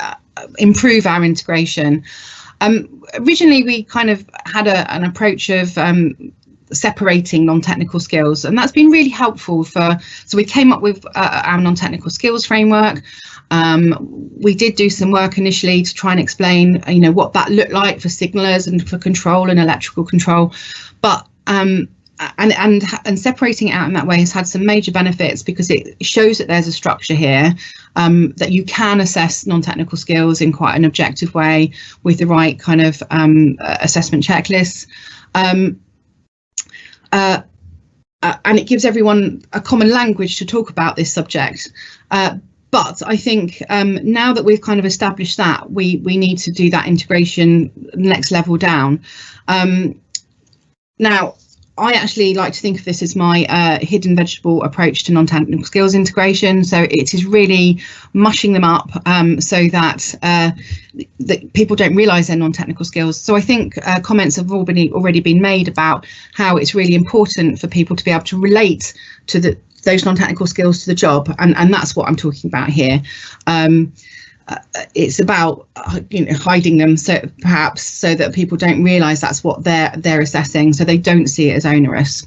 improve our integration. Originally, we kind of had an approach of separating non-technical skills, and that's been really helpful so we came up with our non-technical skills framework. We did do some work initially to try and explain, what that looked like for signalers and for control and electrical control, but and separating it out in that way has had some major benefits because it shows that there's a structure here, that you can assess non-technical skills in quite an objective way with the right kind of assessment checklists. And it gives everyone a common language to talk about this subject. But I think now that we've kind of established that, we need to do that integration next level down. Now, I actually like to think of this as my hidden vegetable approach to non-technical skills integration. So it is really mushing them up so that that people don't realise their non-technical skills. So I think comments have already been made about how it's really important for people to be able to relate to those non-technical skills to the job, and that's what I'm talking about here. It's about hiding them, so perhaps so that people don't realise that's what they're assessing, so they don't see it as onerous.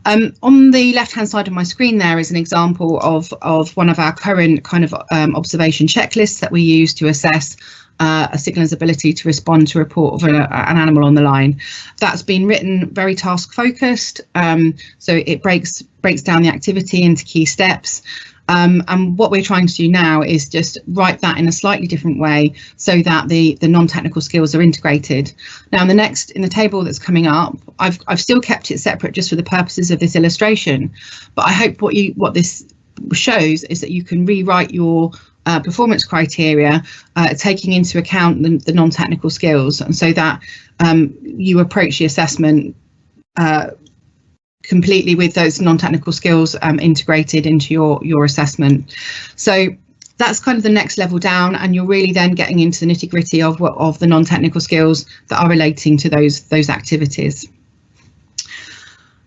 On the left hand side of my screen there is an example of one of our current kind of observation checklists that we use to assess a signaller's ability to respond to a report of an animal on the line. That's been written very task focused, so it breaks down the activity into key steps. And what we're trying to do now is just write that in a slightly different way so that the non-technical skills are integrated. Now, in the table that's coming up, I've still kept it separate just for the purposes of this illustration. But I hope what this shows is that you can rewrite your performance criteria, taking into account the non-technical skills, and so that you approach the assessment completely with those non-technical skills integrated into your assessment. So that's kind of the next level down, and you're really then getting into the nitty-gritty of the non-technical skills that are relating to those activities.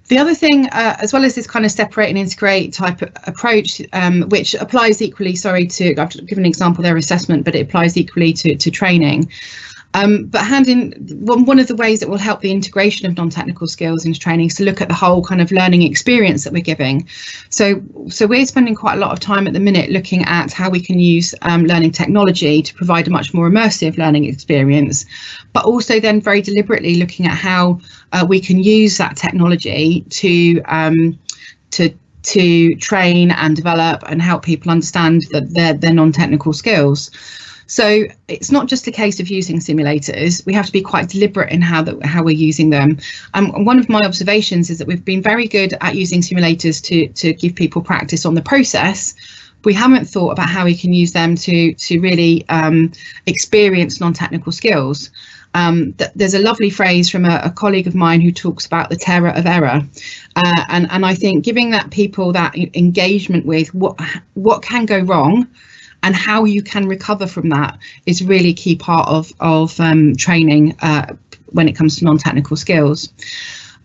The other thing, as well as this kind of separate and integrate type of approach, which applies equally, to, I've given an example there, assessment, but it applies equally to training. But one of the ways that will help the integration of non-technical skills into training is to look at the whole kind of learning experience that we're giving. So we're spending quite a lot of time at the minute looking at how we can use learning technology to provide a much more immersive learning experience, but also then very deliberately looking at how we can use that technology to train and develop and help people understand that their non-technical skills. So it's not just a case of using simulators. We have to be quite deliberate in how we're using them. And one of my observations is that we've been very good at using simulators to give people practice on the process. We haven't thought about how we can use them to really experience non-technical skills. There's a lovely phrase from a colleague of mine who talks about the terror of error, and I think giving that people that engagement with what can go wrong and how you can recover from that is really a key part of training when it comes to non-technical skills.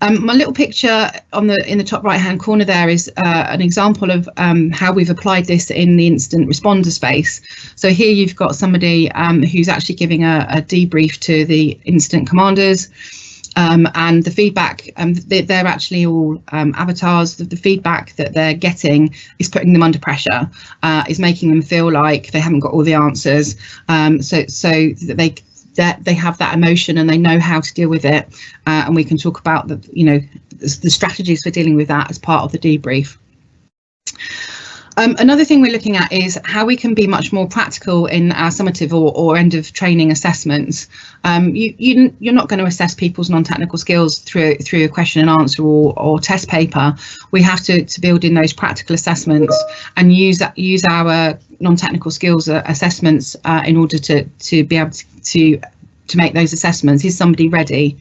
My little picture in the top right hand corner there is an example of how we've applied this in the incident responder space. So here you've got somebody who's actually giving a debrief to the incident commanders. And the feedback, they're actually all avatars. The feedback that they're getting is putting them under pressure, is making them feel like they haven't got all the answers, so that they have that emotion and they know how to deal with it. And we can talk about the strategies for dealing with that as part of the debrief. Another thing we're looking at is how we can be much more practical in our summative or end of training assessments. You're not going to assess people's non-technical skills through a question and answer or test paper. We have to build in those practical assessments and use our non-technical skills assessments in order to be able to make those assessments. Is somebody ready?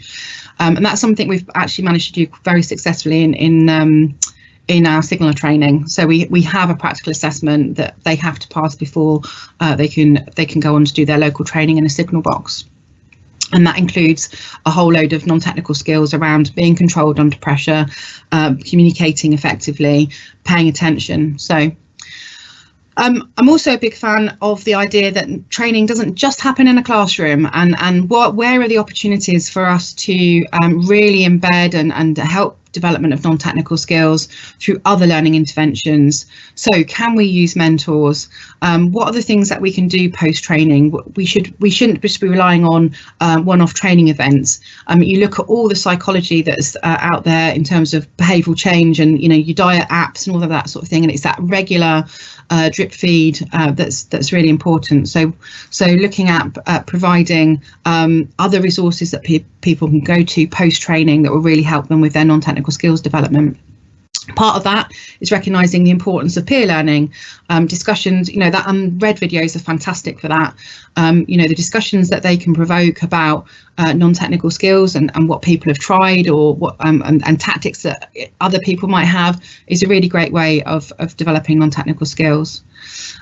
And that's something we've actually managed to do very successfully in our signaller training. So we have a practical assessment that they have to pass before they can go on to do their local training in a signal box. And that includes a whole load of non-technical skills around being controlled under pressure, communicating effectively, paying attention. So I'm also a big fan of the idea that training doesn't just happen in a classroom, and where are the opportunities for us to really embed and help development of non-technical skills through other learning interventions. So can we use mentors? What are the things that we can do post-training? We shouldn't just be relying on one-off training events. You look at all the psychology that's out there in terms of behavioural change and your diet apps and all of that sort of thing, and it's that regular drip feed that's really important. So looking at providing other resources that people can go to post-training that will really help them with their non-technical skills development. Part of that is recognising the importance of peer learning discussions. That Red videos are fantastic for that. The discussions that they can provoke about non-technical skills and what people have tried or what and tactics that other people might have is a really great way of developing non-technical skills.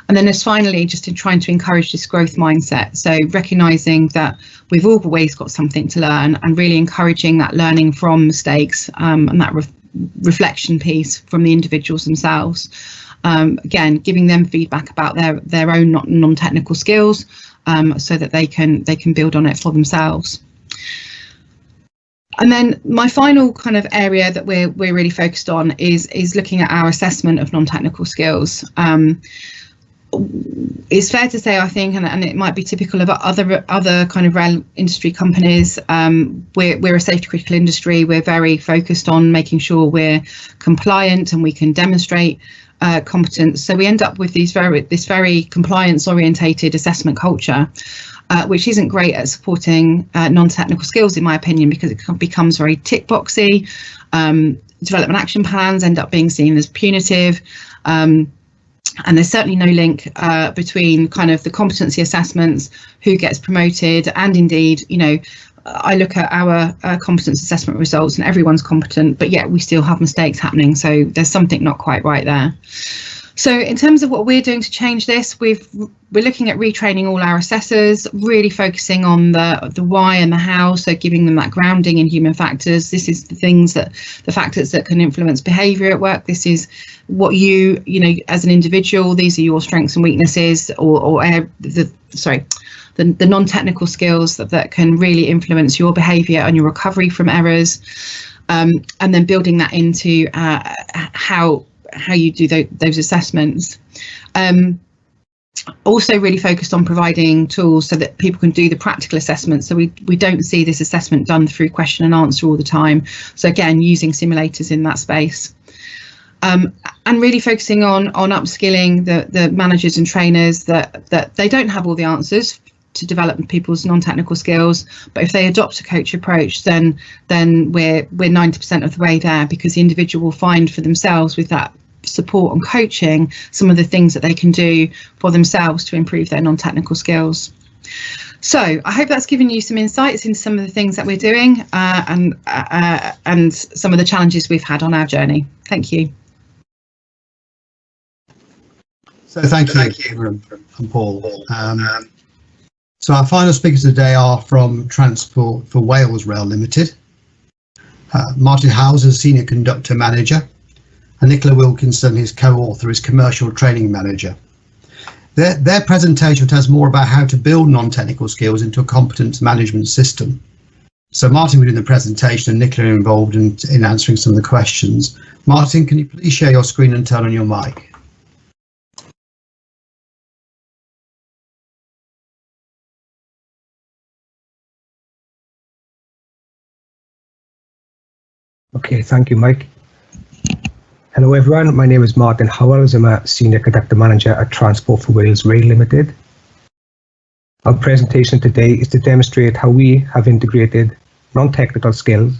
And then there's finally just in trying to encourage this growth mindset. So recognising that we've always got something to learn and really encouraging that learning from mistakes and that reflection piece from the individuals themselves. Again, giving them feedback about their own non-technical skills so that they can build on it for themselves. And then my final kind of area that we're really focused on is looking at our assessment of non-technical skills. It's fair to say, I think, and it might be typical of other kind of rail industry companies, we're a safety critical industry. We're very focused on making sure we're compliant and we can demonstrate competence. So we end up with this very compliance orientated assessment culture, which isn't great at supporting non-technical skills, in my opinion, because it becomes very tick boxy. Development action plans end up being seen as punitive. And there's certainly no link between kind of the competency assessments, who gets promoted, and indeed, I look at our competence assessment results and everyone's competent, but yet we still have mistakes happening. So there's something not quite right there. So in terms of what we're doing to change this, we're looking at retraining all our assessors, really focusing on the why and the how, so giving them that grounding in human factors. This is the factors that can influence behaviour at work. This is what you know, as an individual, these are your strengths and weaknesses, or the non-technical skills that can really influence your behaviour and your recovery from errors, and then building that into how you do those assessments. Also really focused on providing tools so that people can do the practical assessment, so we don't see this assessment done through question and answer all the time. So again, using simulators in that space, and really focusing on upskilling the managers and trainers that they don't have all the answers to develop people's non-technical skills, but if they adopt a coach approach, then we're 90% of the way there, because the individual will find for themselves, with that support and coaching, some of the things that they can do for themselves to improve their non-technical skills. So I hope that's given you some insights into some of the things that we're doing, and some of the challenges we've had on our journey. Thank you. So thank you, Paul. So our final speakers today are from Transport for Wales Rail Limited. Martin Hauser, Senior Conductor Manager, and Nicola Wilkinson, his co-author, is Commercial Training Manager. Their presentation tells more about how to build non-technical skills into a competence management system. So Martin will do the presentation and Nicola are involved in answering some of the questions. Martin, can you please share your screen and turn on your mic? Okay, thank you, Mike. Hello, everyone. My name is Martin Howells. I'm a Senior Conductor Manager at Transport for Wales Rail Limited. Our presentation today is to demonstrate how we have integrated non-technical skills,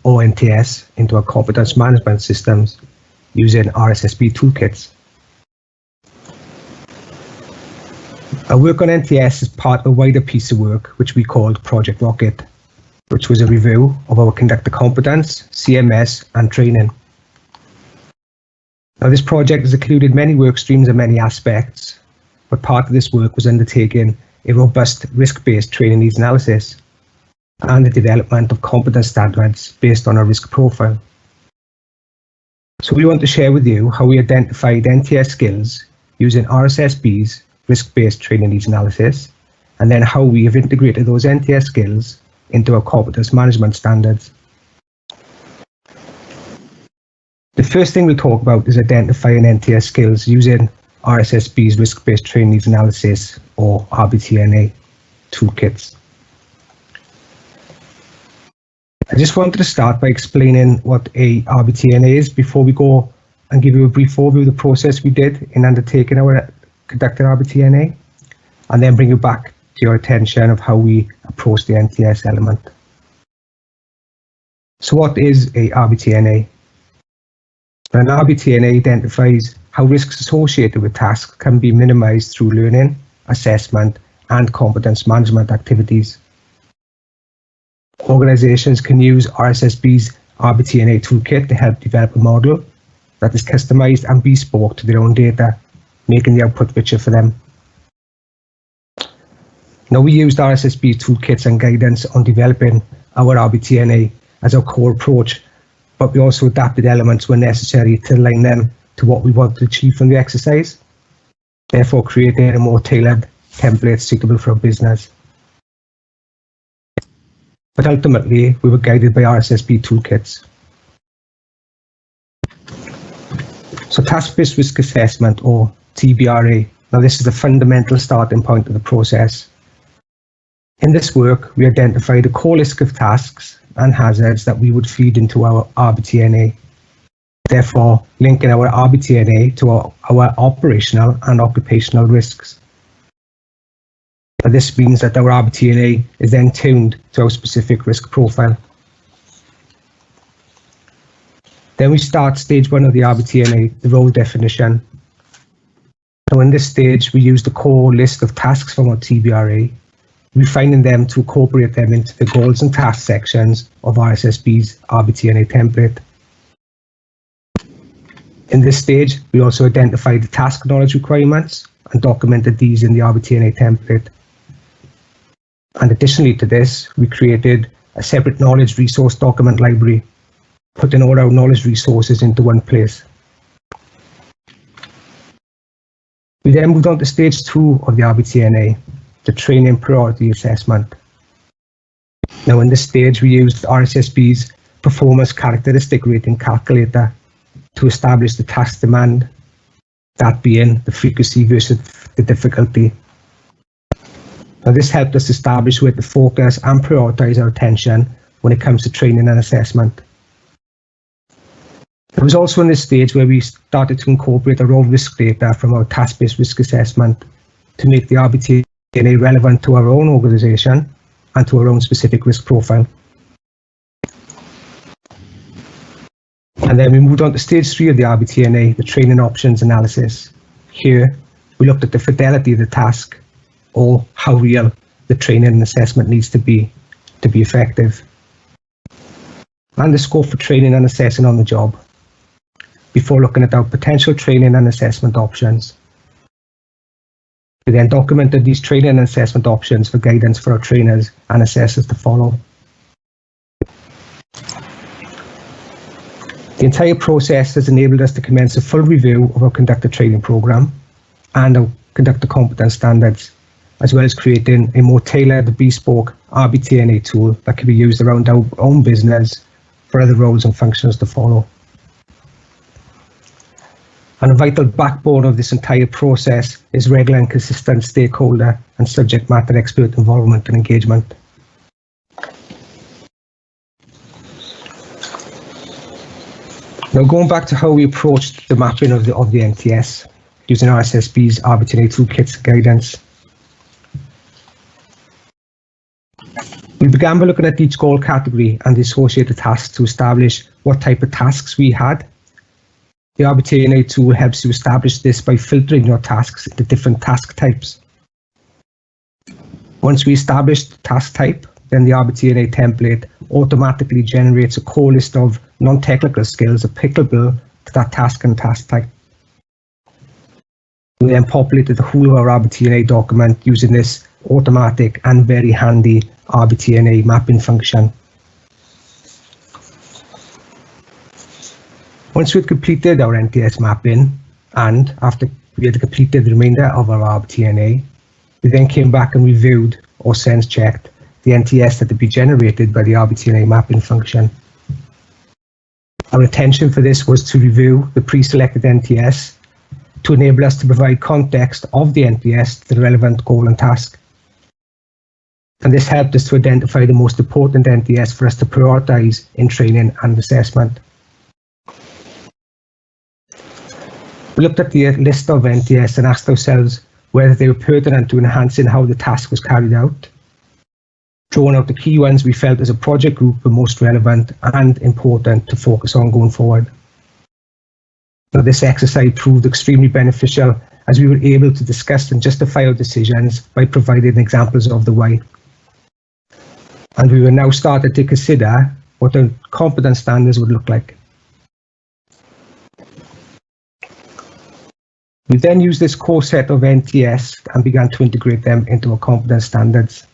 or NTS, into our competence management systems using RSSB toolkits. Our work on NTS is part of a wider piece of work which we called Project Rocket, which was a review of our conductor competence, CMS and training. Now, this project has included many work streams and many aspects, but part of this work was undertaking a robust risk-based training needs analysis and the development of competence standards based on a risk profile. So we want to share with you how we identified NTS skills using RSSB's risk-based training needs analysis, and then how we have integrated those NTS skills into our competence management standards. The first thing we'll talk about is identifying NTS skills using RSSB's risk-based training needs analysis, or RBTNA toolkits. I just wanted to start by explaining what a RBTNA is before we go and give you a brief overview of the process we did in undertaking our conductor RBTNA, and then bring you back to your attention of how we approach the NTS element. So what is a RBTNA? An RBTNA identifies how risks associated with tasks can be minimized through learning, assessment, and competence management activities. Organizations can use RSSB's RBTNA toolkit to help develop a model that is customized and bespoke to their own data, making the output richer for them. Now, we used RSSB toolkits and guidance on developing our RBTNA as our core approach, but we also adapted elements where necessary to align them to what we want to achieve from the exercise, therefore creating a more tailored template suitable for our business. But ultimately, we were guided by RSSB toolkits. So task-based risk assessment, or TBRA. Now, this is the fundamental starting point of the process. In this work, we identified a core list of tasks and hazards that we would feed into our RBTNA, therefore linking our RBTNA to our operational and occupational risks. And this means that our RBTNA is then tuned to our specific risk profile. Then we start stage 1 of the RBTNA, the role definition. So in this stage, we use the core list of tasks from our TBRA, refining them to incorporate them into the goals and tasks sections of RSSB's RBTNA template. In this stage, we also identified the task knowledge requirements and documented these in the RBTNA template. And additionally to this, we created a separate knowledge resource document library, putting all our knowledge resources into one place. We then moved on to stage 2 of the RBTNA, the training priority assessment. Now in this stage, we used RSSB's performance characteristic rating calculator to establish the task demand, that being the frequency versus the difficulty. Now this helped us establish where to focus and prioritize our attention when it comes to training and assessment. It was also in this stage where we started to incorporate our own risk data from our task-based risk assessment to make the RBTNA relevant to our own organisation and to our own specific risk profile. And then we moved on to stage 3 of the RBTNA, the training options analysis. Here, we looked at the fidelity of the task, or how real the training and assessment needs to be effective, and the scope for training and assessing on the job, before looking at our potential training and assessment options. We then documented these training and assessment options for guidance for our trainers and assessors to follow. The entire process has enabled us to commence a full review of our conductor training programme and our conductor competence standards, as well as creating a more tailored, bespoke RBTNA tool that can be used around our own business for other roles and functions to follow. And a vital backbone of this entire process is regular and consistent stakeholder and subject matter expert involvement and engagement. Now, going back to how we approached the mapping of the NTS using RSSB's RBTNA toolkits guidance. We began by looking at each goal category and the associated tasks to establish what type of tasks we had. The RBTNA tool helps you establish this by filtering your tasks into different task types. Once we establish the task type, then the RBTNA template automatically generates a core list of non-technical skills applicable to that task and task type. We then populated the whole of our RBTNA document using this automatic and very handy RBTNA mapping function. Once we'd completed our NTS mapping, and after we had completed the remainder of our RBTNA, we then came back and reviewed or sense checked the NTS that would be generated by the RBTNA mapping function. Our intention for this was to review the pre-selected NTS to enable us to provide context of the NTS to the relevant goal and task. And this helped us to identify the most important NTS for us to prioritise in training and assessment. We looked at the list of NTS and asked ourselves whether they were pertinent to enhancing how the task was carried out, drawing out the key ones we felt as a project group were most relevant and important to focus on going forward. Now, this exercise proved extremely beneficial as we were able to discuss and justify our decisions by providing examples of the why. And we were now started to consider what the competence standards would look like. We then used this core set of NTS and began to integrate them into our competence standards.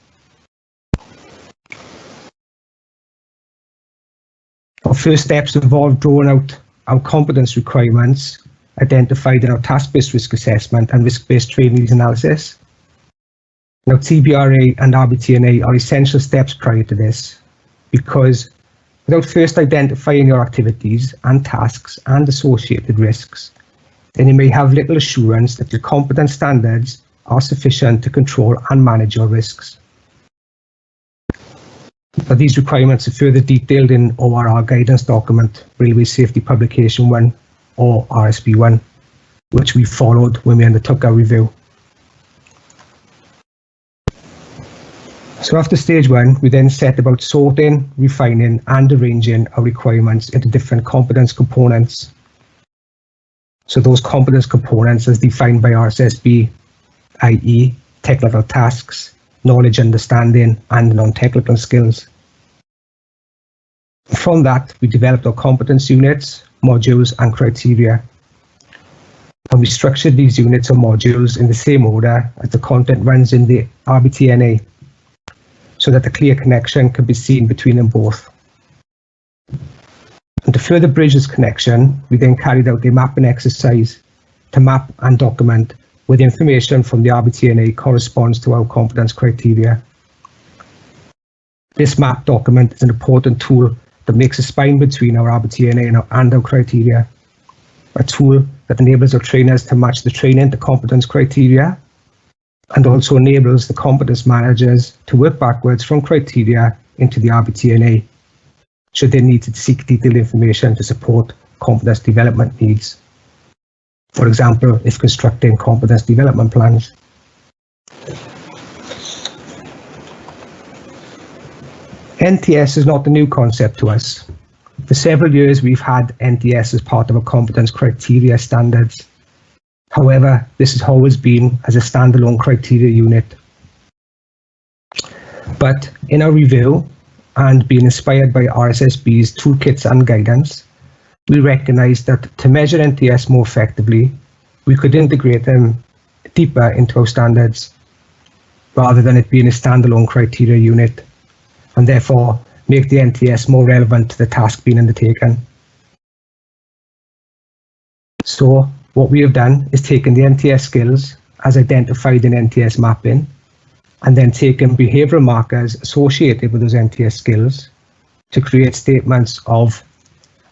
Our first steps involved drawing out our competence requirements identified in our task-based risk assessment and risk-based training analysis. Now, TBRA and RBTNA are essential steps prior to this, because without first identifying your activities and tasks and associated risks, then you may have little assurance that your competence standards are sufficient to control and manage your risks. Now, these requirements are further detailed in ORR guidance document, Railway Safety Publication 1 or RSB 1, which we followed when we undertook our review. So after stage 1, we then set about sorting, refining and arranging our requirements into different competence components. So those competence components as defined by RSSB, i.e. technical tasks, knowledge understanding and non-technical skills. From that, we developed our competence units, modules and criteria And we structured these units or modules in the same order as the content runs in the RBTNA, so that a clear connection can be seen between them both. And to further bridge this connection, we then carried out a mapping exercise to map and document where the information from the RBTNA corresponds to our competence criteria. This map document is an important tool that makes a spine between our RBTNA and our criteria, a tool that enables our trainers to match the training to competence criteria, and also enables the competence managers to work backwards from criteria into the RBTNA, should they need to seek detailed information to support competence development needs. For example, if constructing competence development plans. NTS is not a new concept to us. For several years, we've had NTS as part of our competence criteria standards. However, this has always been as a standalone criteria unit. But in our review, and being inspired by RSSB's toolkits and guidance, we recognised that to measure NTS more effectively, we could integrate them deeper into our standards, rather than it being a standalone criteria unit, and therefore make the NTS more relevant to the task being undertaken. So what we have done is taken the NTS skills as identified in NTS mapping, and then taken behavioural markers associated with those NTS skills to create statements of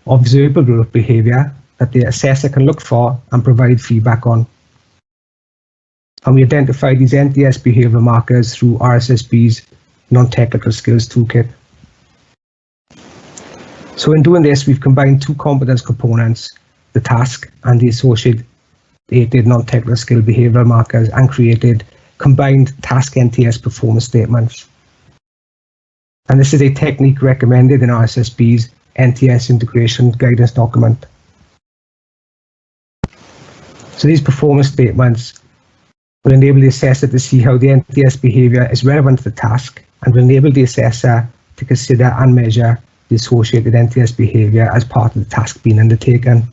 observable behaviour that the assessor can look for and provide feedback on. And we identified these NTS behavioural markers through RSSB's non-technical skills toolkit. So in doing this, we've combined two competence components, the task and the associated non-technical skill behavioural markers, and created combined task NTS performance statements. And this is a technique recommended in RSSB's NTS integration guidance document. So these performance statements will enable the assessor to see how the NTS behaviour is relevant to the task, and will enable the assessor to consider and measure the associated NTS behaviour as part of the task being undertaken.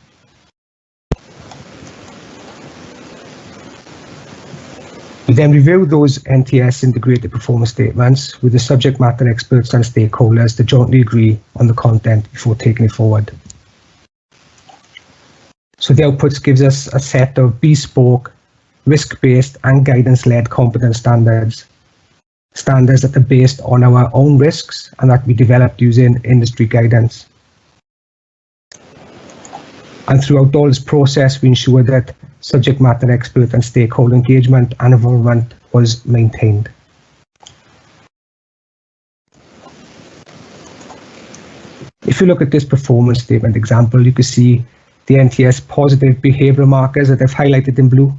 We then review those NTS integrated performance statements with the subject matter experts and stakeholders to jointly agree on the content before taking it forward. So the outputs gives us a set of bespoke, risk-based and guidance-led competence standards. Standards that are based on our own risks and that we developed using industry guidance. And throughout all this process, we ensure that subject matter expert and stakeholder engagement and involvement was maintained. If you look at this performance statement example, you can see the NTS positive behavioural markers that I've highlighted in blue.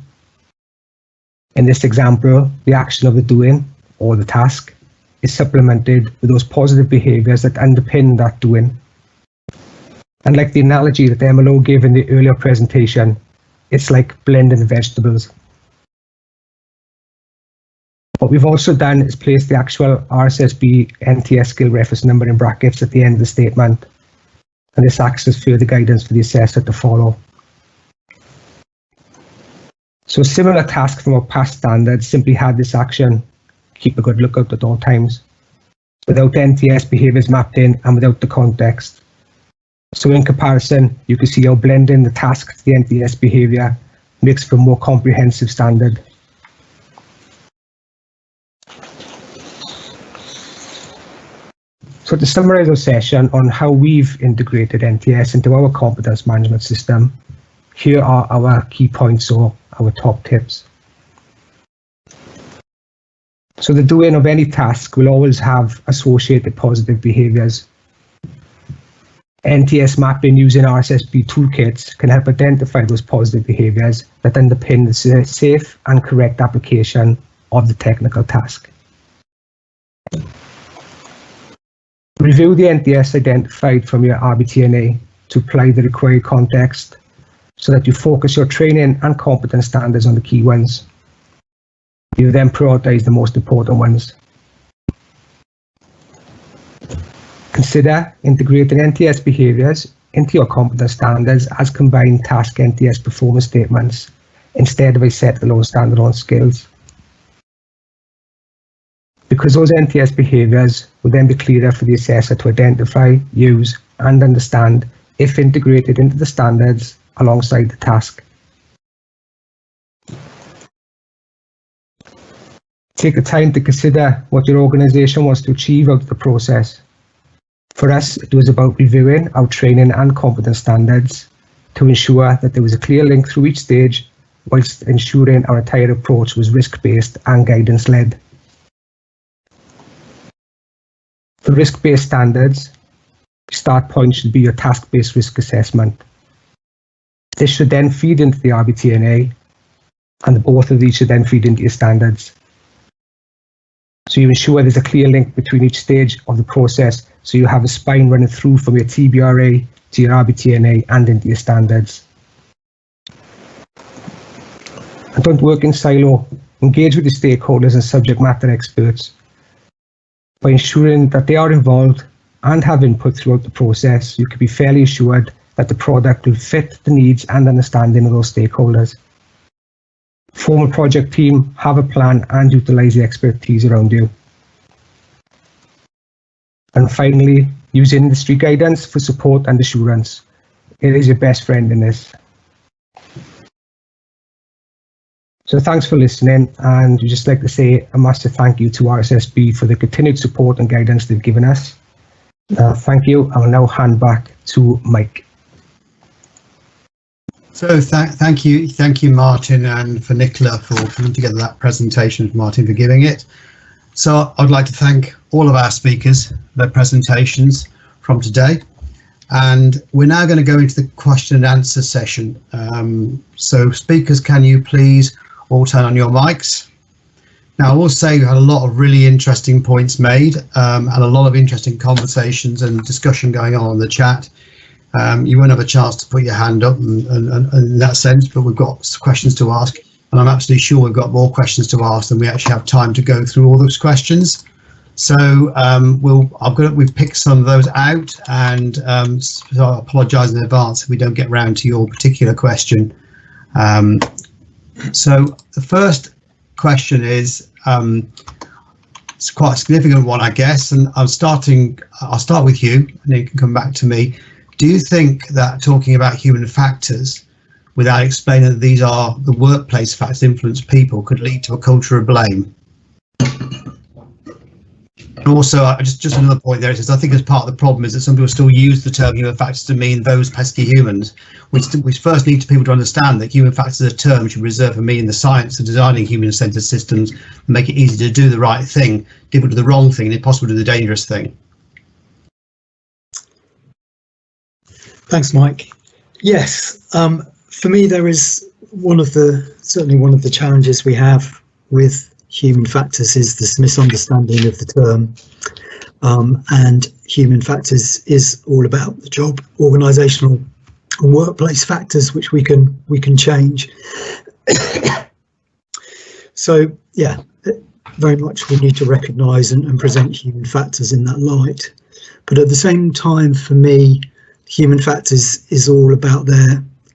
In this example, the action of the doing, or the task, is supplemented with those positive behaviours that underpin that doing. And like the analogy that MLO gave in the earlier presentation, it's like blending vegetables. What we've also done is place the actual RSSB NTS skill reference number in brackets at the end of the statement, and this acts as further guidance for the assessor to follow. So a similar task from our past standards simply had this action: keep a good lookout at all times, without NTS behaviours mapped in and without the context. So in comparison, you can see how blending the task to the NTS behaviour makes for a more comprehensive standard. So to summarise our session on how we've integrated NTS into our competence management system, here are our key points or our top tips. So the doing of any task will always have associated positive behaviours. NTS mapping using RSSB toolkits can help identify those positive behaviours that underpin the safe and correct application of the technical task. Review the NTS identified from your RBTNA to apply the required context so that you focus your training and competence standards on the key ones. You then prioritise the most important ones. Consider integrating NTS behaviours into your competence standards as combined task NTS performance statements instead of a set alone standalone skills. Because those NTS behaviours will then be clearer for the assessor to identify, use and understand if integrated into the standards alongside the task. Take the time to consider what your organisation wants to achieve out of the process. For us, it was about reviewing our training and competence standards to ensure that there was a clear link through each stage, whilst ensuring our entire approach was risk-based and guidance-led. For risk-based standards, the start point should be your task-based risk assessment. This should then feed into the RBTNA, and both of these should then feed into your standards. So you ensure there's a clear link between each stage of the process, so you have a spine running through from your TBRA to your RBTNA and into your standards. And don't work in silo. Engage with your stakeholders and subject matter experts. By ensuring that they are involved and have input throughout the process, you can be fairly assured that the product will fit the needs and understanding of those stakeholders. Form a project team, have a plan and utilise the expertise around you. And finally, use industry guidance for support and assurance. It is your best friend in this. So thanks for listening, and we'd just like to say a massive thank you to RSSB for the continued support and guidance they've given us. Thank you. I'll now hand back to Mike. So thank you, Martin, and for Nicola for putting together that presentation, Martin for giving it. So I'd like to thank all of our speakers for their presentations from today. And we're now going to go into the question and answer session. So speakers, can you please all turn on your mics? Now, I will say we had a lot of really interesting points made and a lot of interesting conversations and discussion going on in the chat. You won't have a chance to put your hand up and in that sense, but we've got questions to ask, and I'm absolutely sure we've got more questions to ask than we actually have time to go through all those questions. So we've picked some of those out, and so I apologise in advance if we don't get round to your particular question. So the first question is it's quite a significant one, I guess, and I'll start with you, and then you can come back to me. Do you think that talking about human factors without explaining that these are the workplace factors that influence people could lead to a culture of blame? And also, just another point there is I think as part of the problem is that some people still use the term human factors to mean those pesky humans, which first need people to understand that human factors is a term which is reserved for meaning the science of designing human-centered systems, make it easy to do the right thing, people do the wrong thing, and if possible do the dangerous thing. Thanks, Mike. Yes, for me, there is certainly one of the challenges we have with human factors is this misunderstanding of the term. And human factors is all about the job, organisational and workplace factors, which we can change. So, yeah, very much we need to recognise and present human factors in that light. But at the same time, for me, human factors is all about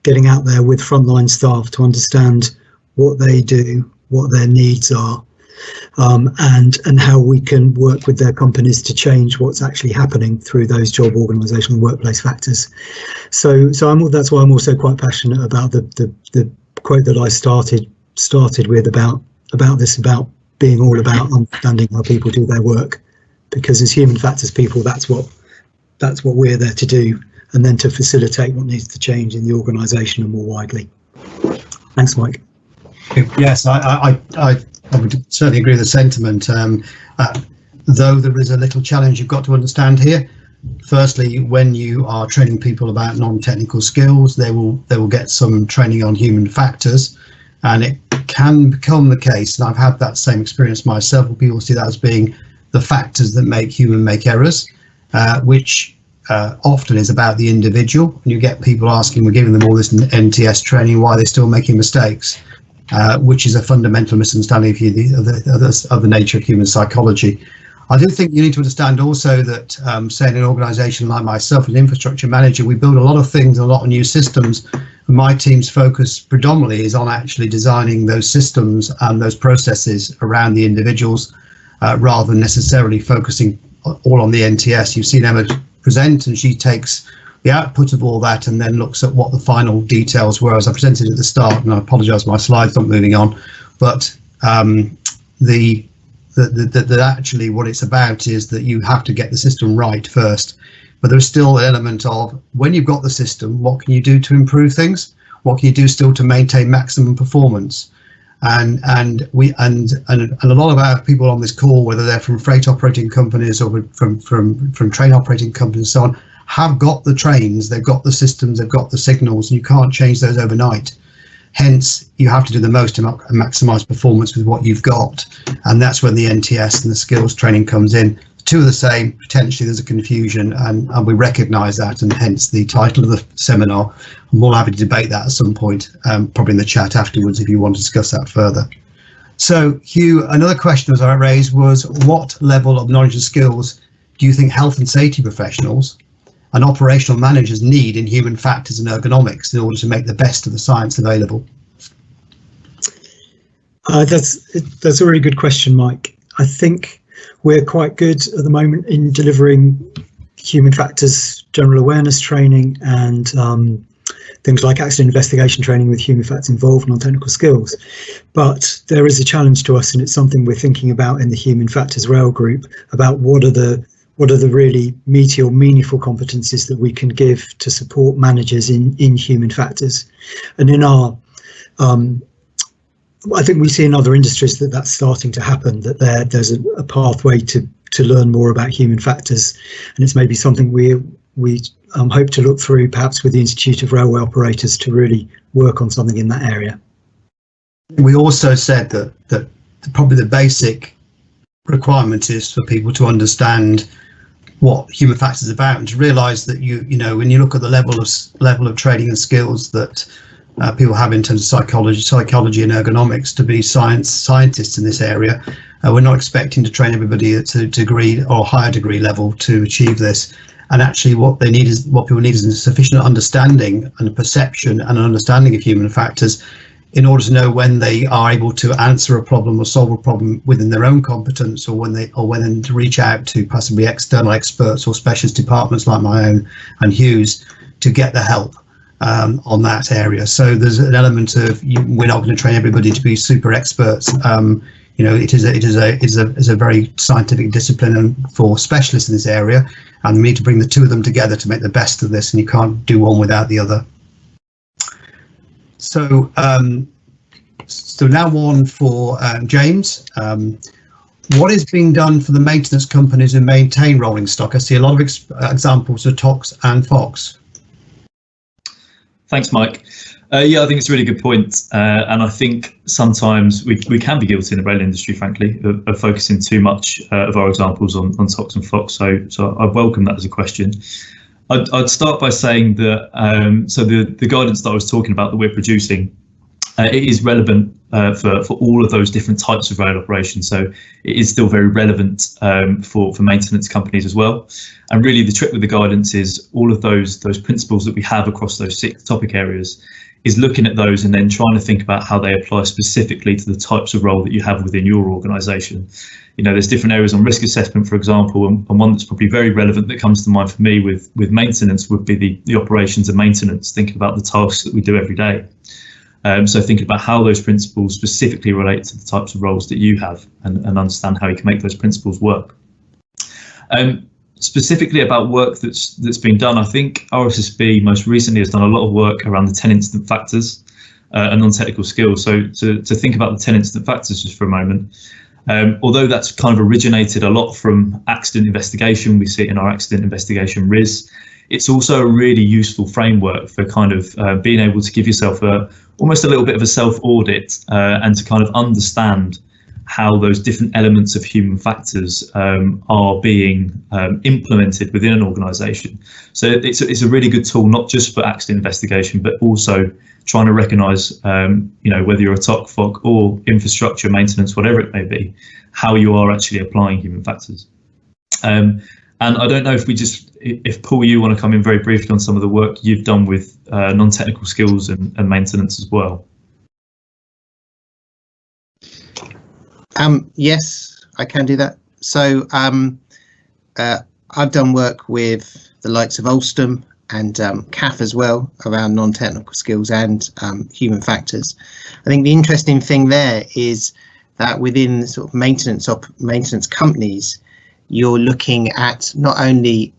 getting out there with frontline staff to understand what they do, what their needs are, and how we can work with their companies to change what's actually happening through those job, organisational, workplace factors. So that's why I'm also quite passionate about the quote that I started with about being all about understanding how people do their work, because as human factors people, that's what we're there to do, and then to facilitate what needs to change in the organisation and more widely. Thanks, Mike. Yes, I would certainly agree with the sentiment. Though there is a little challenge you've got to understand here. Firstly, when you are training people about non-technical skills, they will get some training on human factors, and it can become the case, and I've had that same experience myself, where people see that as being the factors that make human make errors, which often is about the individual. And you get people asking, we're giving them all this NTS training, why are they still making mistakes? Which is a fundamental misunderstanding of the nature of human psychology. I do think you need to understand also that, say in an organisation like myself, an infrastructure manager, we build a lot of things, a lot of new systems. My team's focus predominantly is on actually designing those systems and those processes around the individuals, rather than necessarily focusing all on the NTS. You've seen Emma present, and she takes the output of all that and then looks at what the final details were, as I presented at the start. And I apologise, my slide's not moving on, but that actually what it's about is that you have to get the system right first. But there's still an element of, when you've got the system, what can you do to improve things? What can you do still to maintain maximum performance? And a lot of our people on this call, whether they're from freight operating companies or from train operating companies and so on, have got the trains, they've got the systems, they've got the signals, and you can't change those overnight. Hence, you have to do the most to maximise performance with what you've got, and that's when the NTS and the skills training comes in. Two are the same. Potentially, there's a confusion, and we recognise that, and hence the title of the seminar. I'm more happy to debate that at some point, probably in the chat afterwards if you want to discuss that further. So, Hugh, another question as I raised was, what level of knowledge and skills do you think health and safety professionals and operational managers need in human factors and ergonomics in order to make the best of the science available? That's a really good question, Mike. I think we're quite good at the moment in delivering human factors general awareness training and things like accident investigation training with human factors involved, non-technical skills. But there is a challenge to us, and it's something we're thinking about in the Human Factors Rail group, about what are the really meaty or meaningful competencies that we can give to support managers in human factors. And in our, I think we see in other industries that that's starting to happen, that there's a pathway to learn more about human factors. And it's maybe something we hope to look through, perhaps with the Institute of Railway Operators, to really work on something in that area. We also said that probably the basic requirement is for people to understand what human factors is about, and to realise that you know when you look at the level of training and skills that people have in terms of psychology and ergonomics to be scientists in this area, we're not expecting to train everybody at a degree or higher degree level to achieve this. And actually, what people need is a sufficient understanding and a perception and an understanding of human factors in order to know when they are able to answer a problem or solve a problem within their own competence, or when to reach out to possibly external experts or specialist departments like my own and Hugh's to get the help on that area. So there's an element of we're not going to train everybody to be super experts. You know, it is a very scientific discipline and for specialists in this area, and we need to bring the two of them together to make the best of this, and you can't do one without the other. So, so now one for James. What is being done for the maintenance companies who maintain rolling stock? I see a lot of examples of TOX and FOX. Thanks, Mike. Yeah, I think it's a really good point. And I think sometimes we can be guilty in the rail industry, frankly, of focusing too much of our examples on TOX and FOX. So I welcome that as a question. I'd start by saying that so the guidance that I was talking about that we're producing, it is relevant for all of those different types of rail operations. So it is still very relevant for maintenance companies as well. And really the trick with the guidance is all of those principles that we have across those 6 topic areas is looking at those and then trying to think about how they apply specifically to the types of role that you have within your organisation. You know, there's different areas on risk assessment, for example, and one that's probably very relevant that comes to mind for me with maintenance would be the operations and maintenance, thinking about the tasks that we do every day. So thinking about how those principles specifically relate to the types of roles that you have and understand how you can make those principles work. Specifically about work that's been done, I think RSSB most recently has done a lot of work around the 10 instant factors and non-technical skills. So to think about the 10 instant factors just for a moment, although that's kind of originated a lot from accident investigation, we see it in our accident investigation RIS, it's also a really useful framework for kind of being able to give yourself almost a little bit of a self-audit and to kind of understand how those different elements of human factors are being implemented within an organisation. So it's a really good tool, not just for accident investigation, but also trying to recognise, you know, whether you're a TOC, FOC or infrastructure maintenance, whatever it may be, how you are actually applying human factors. And I don't know if Paul, you want to come in very briefly on some of the work you've done with non-technical skills and maintenance as well. Yes, I can do that. So I've done work with the likes of Alstom and CAF as well around non-technical skills and human factors. I think the interesting thing there is that within sort of maintenance companies, you're looking at not only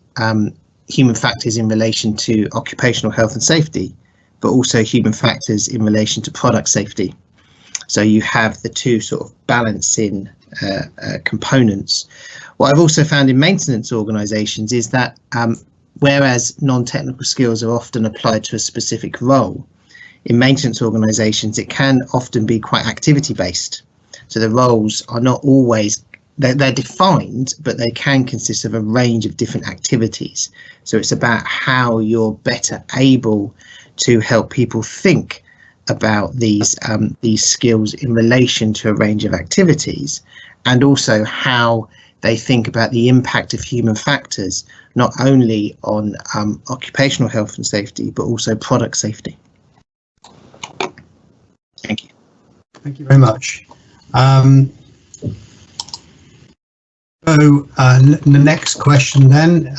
human factors in relation to occupational health and safety, but also human factors in relation to product safety. So you have the two sort of balancing components. What I've also found in maintenance organisations is that whereas non-technical skills are often applied to a specific role, in maintenance organisations it can often be quite activity-based. So the roles are not always, they're defined, but they can consist of a range of different activities. So it's about how you're better able to help people think about these skills in relation to a range of activities, and also how they think about the impact of human factors, not only on occupational health and safety, but also product safety. Thank you. Thank you very much. So the next question then.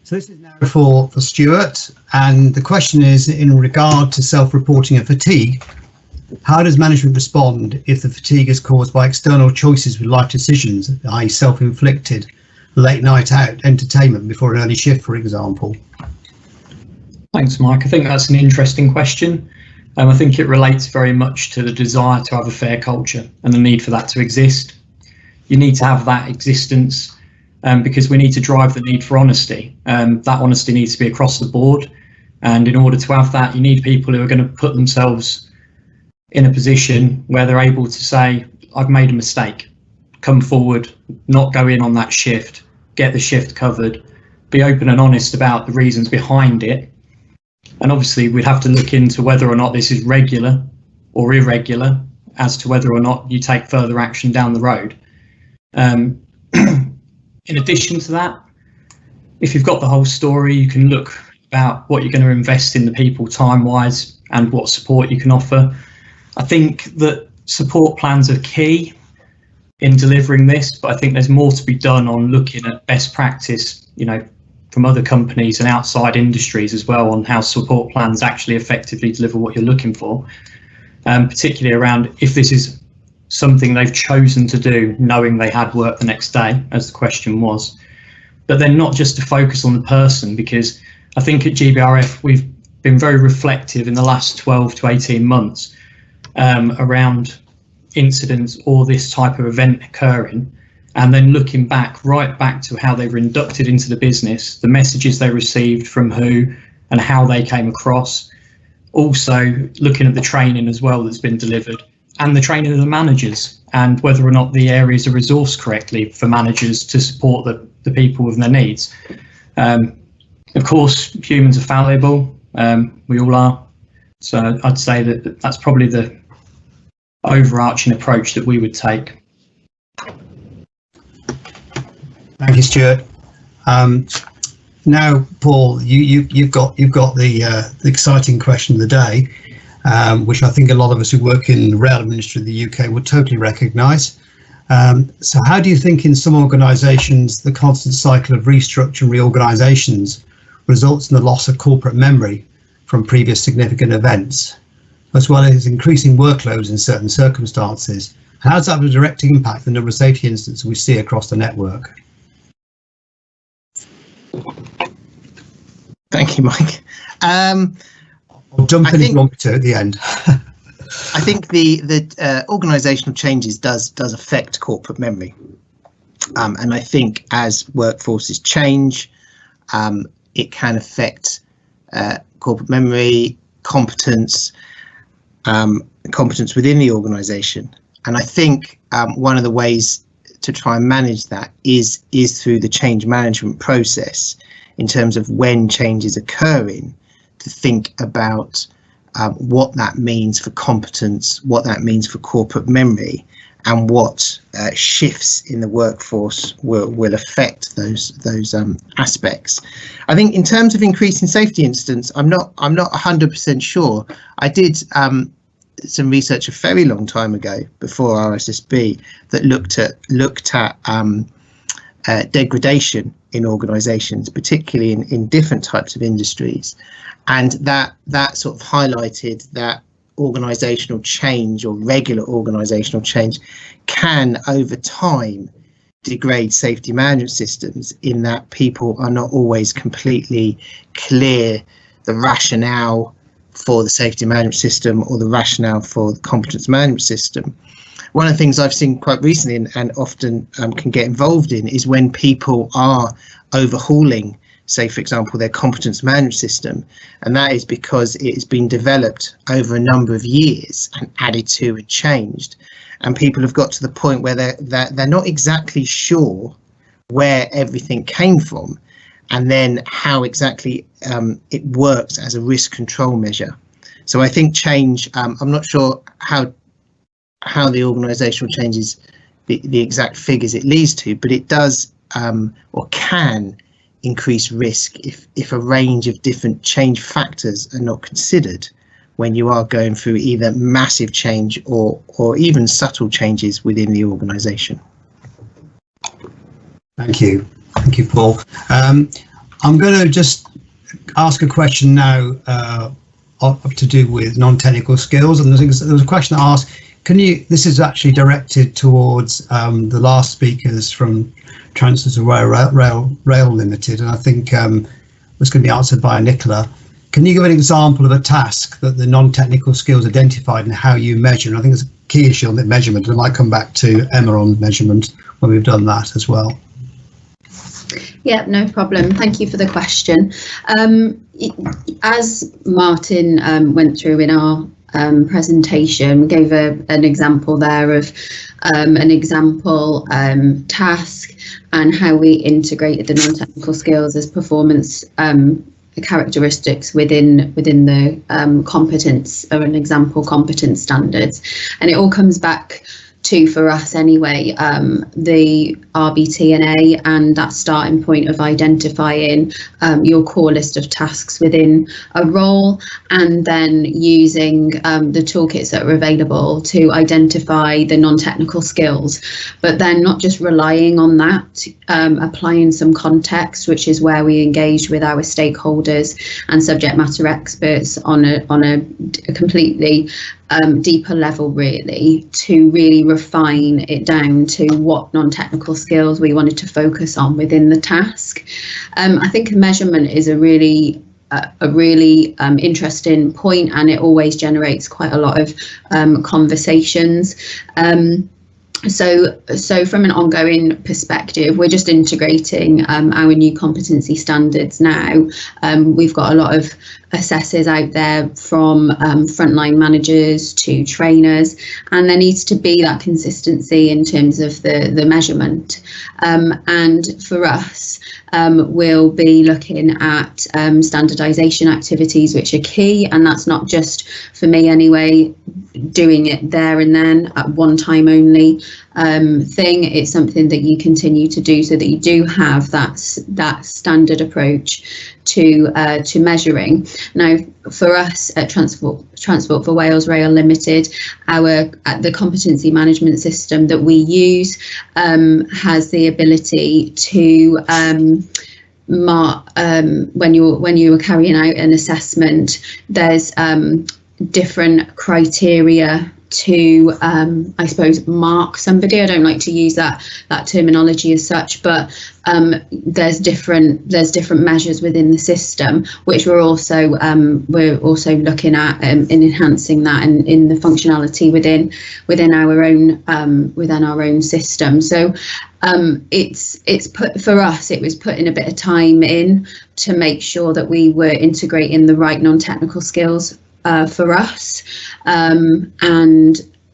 So this is now for Stuart, and the question is in regard to self-reporting of fatigue. How does management respond if the fatigue is caused by external choices with life decisions, i.e. self-inflicted, late night out entertainment before an early shift, for example? Thanks, Mike. I think that's an interesting question. I think it relates very much to the desire to have a fair culture and the need for that to exist. You need to have that existence because we need to drive the need for honesty. That honesty needs to be across the board. And in order to have that, you need people who are going to put themselves in a position where they're able to say, I've made a mistake, come forward, not go in on that shift, get the shift covered, be open and honest about the reasons behind it. And obviously we'd have to look into whether or not this is regular or irregular as to whether or not you take further action down the road. In addition to that, if you've got the whole story, you can look about what you're going to invest in the people time-wise and what support you can offer. I think that support plans are key in delivering this, but I think there's more to be done on looking at best practice, you know, from other companies and outside industries as well on how support plans actually effectively deliver what you're looking for, particularly around if this is something they've chosen to do knowing they had work the next day, as the question was. But then not just to focus on the person, because I think at GBRF we've been very reflective in the last 12 to 18 months around incidents or this type of event occurring, and then looking back, right back to how they were inducted into the business, the messages they received from who and how they came across. Also looking at the training as well that's been delivered, and the training of the managers, and whether or not the areas are resourced correctly for managers to support the people with their needs. Of course, humans are fallible, we all are. So I'd say that that's probably the overarching approach that we would take. Thank you, Stuart. Now, Paul, you've got the exciting question of the day, which I think a lot of us who work in the rail industry in the UK would totally recognise. So how do you think in some organisations the constant cycle of restructure and reorganisations results in the loss of corporate memory from previous significant events, as well as increasing workloads in certain circumstances? How does that have a direct impact on the number of safety incidents we see across the network? Thank you, Mike. I'll jump in if you want me to at the end. I think the organisational changes does affect corporate memory, and I think as workforces change, it can affect corporate memory, competence within the organisation. And I think one of the ways to try and manage that is through the change management process, in terms of when change is occurring, to think about what that means for competence, what that means for corporate memory, and what shifts in the workforce will affect those aspects. I think in terms of increasing safety incidents, I'm not 100% sure. I did some research a very long time ago, before RSSB, that looked at degradation in organisations, particularly in different types of industries, and that sort of highlighted that organisational change, or regular organisational change, can over time degrade safety management systems, in that people are not always completely clear the rationale for the safety management system or the rationale for the competence management system. One of the things I've seen quite recently and often can get involved in is when people are overhauling, say, for example, their competence management system, and that is because it has been developed over a number of years and added to and changed, and people have got to the point where they're not exactly sure where everything came from, and then how exactly it works as a risk control measure. So I think change, I'm not sure how the organisational changes, the exact figures it leads to, but it does or can increase risk if a range of different change factors are not considered when you are going through either massive change or even subtle changes within the organisation. Thank you, Paul. I'm going to just ask a question now to do with non-technical skills, and there was a question that asked, this is actually directed towards the last speakers from Transport Rail Limited, and I think was going to be answered by Nicola. Can you give an example of a task that the non-technical skills identified and how you measure? And I think it's a key issue on the measurement, and I might come back to Emma on measurement when we've done that as well. Yeah, no problem. Thank you for the question. As Martin went through in our presentation, we gave an example there of an example task and how we integrated the non-technical skills as performance characteristics within the competence, or an example competence standards, and it all comes back to, for us anyway, the RBT&A and that starting point of identifying your core list of tasks within a role, and then using the toolkits that are available to identify the non-technical skills, but then not just relying on that, applying some context, which is where we engage with our stakeholders and subject matter experts on a completely deeper level, really, to really refine it down to what non-technical skills we wanted to focus on within the task. I think measurement is a really interesting point, and it always generates quite a lot of conversations. So from an ongoing perspective, we're just integrating our new competency standards now. We've got a lot of assessors out there, from frontline managers to trainers, and there needs to be that consistency in terms of the measurement. And for us, we'll be looking at standardisation activities, which are key, and that's not just, for me anyway, doing it there and then at one time only thing. It's something that you continue to do so that you do have that standard approach to measuring. Now, for us at Transport for Wales Rail Limited, the competency management system that we use has the ability to mark when you are carrying out an assessment. There's different criteria to I suppose mark somebody. I don't like to use that terminology as such, but there's different measures within the system, which we're also looking at in enhancing that and in the functionality within our own system. So it's put, for us, it was putting a bit of time in to make sure that we were integrating the right non-technical skills for us, and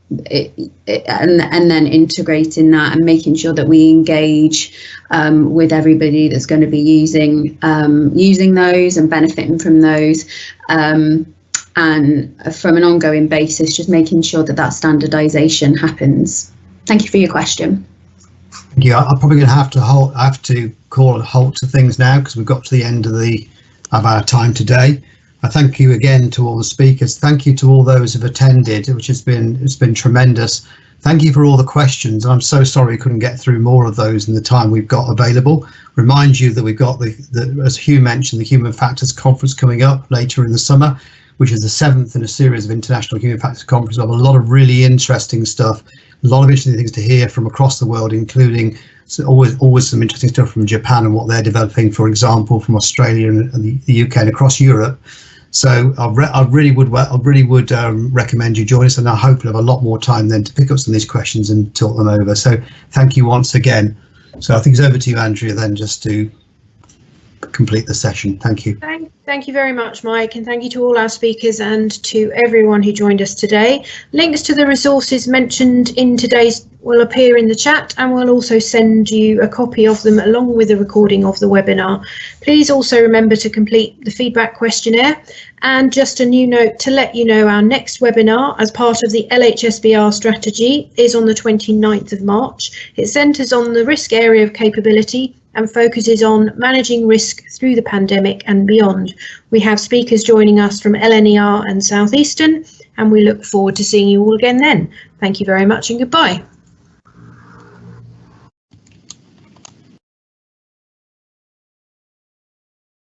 then integrating that and making sure that we engage with everybody that's going to be using those and benefiting from those, and from an ongoing basis, just making sure that that standardisation happens. Thank you for your question. Yeah, I'm probably going to have to call a halt to things now because we've got to the end of our time today. I thank you again to all the speakers. Thank you to all those who've attended, it's been tremendous. Thank you for all the questions. I'm so sorry we couldn't get through more of those in the time we've got available. Remind you that we've got as Hugh mentioned, the Human Factors Conference coming up later in the summer, which is the 7th in a series of international human factors conferences. We have a lot of really interesting stuff, a lot of interesting things to hear from across the world, including always some interesting stuff from Japan and what they're developing, for example, from Australia and the UK and across Europe. So I really would recommend you join us, and I hope we'll have a lot more time then to pick up some of these questions and talk them over. So thank you once again. So I think it's over to you, Andrea, then, just to complete the session. Thank you. Thank you very much, Mike, and thank you to all our speakers and to everyone who joined us today. Links to the resources mentioned in today's will appear in the chat, and we'll also send you a copy of them along with a recording of the webinar. Please also remember to complete the feedback questionnaire. And just a new note to let you know, our next webinar as part of the LHSBR strategy is on the 29th of March. It centres on the risk area of capability and focuses on managing risk through the pandemic and beyond. We have speakers joining us from LNER and Southeastern, and we look forward to seeing you all again then. Thank you very much and goodbye.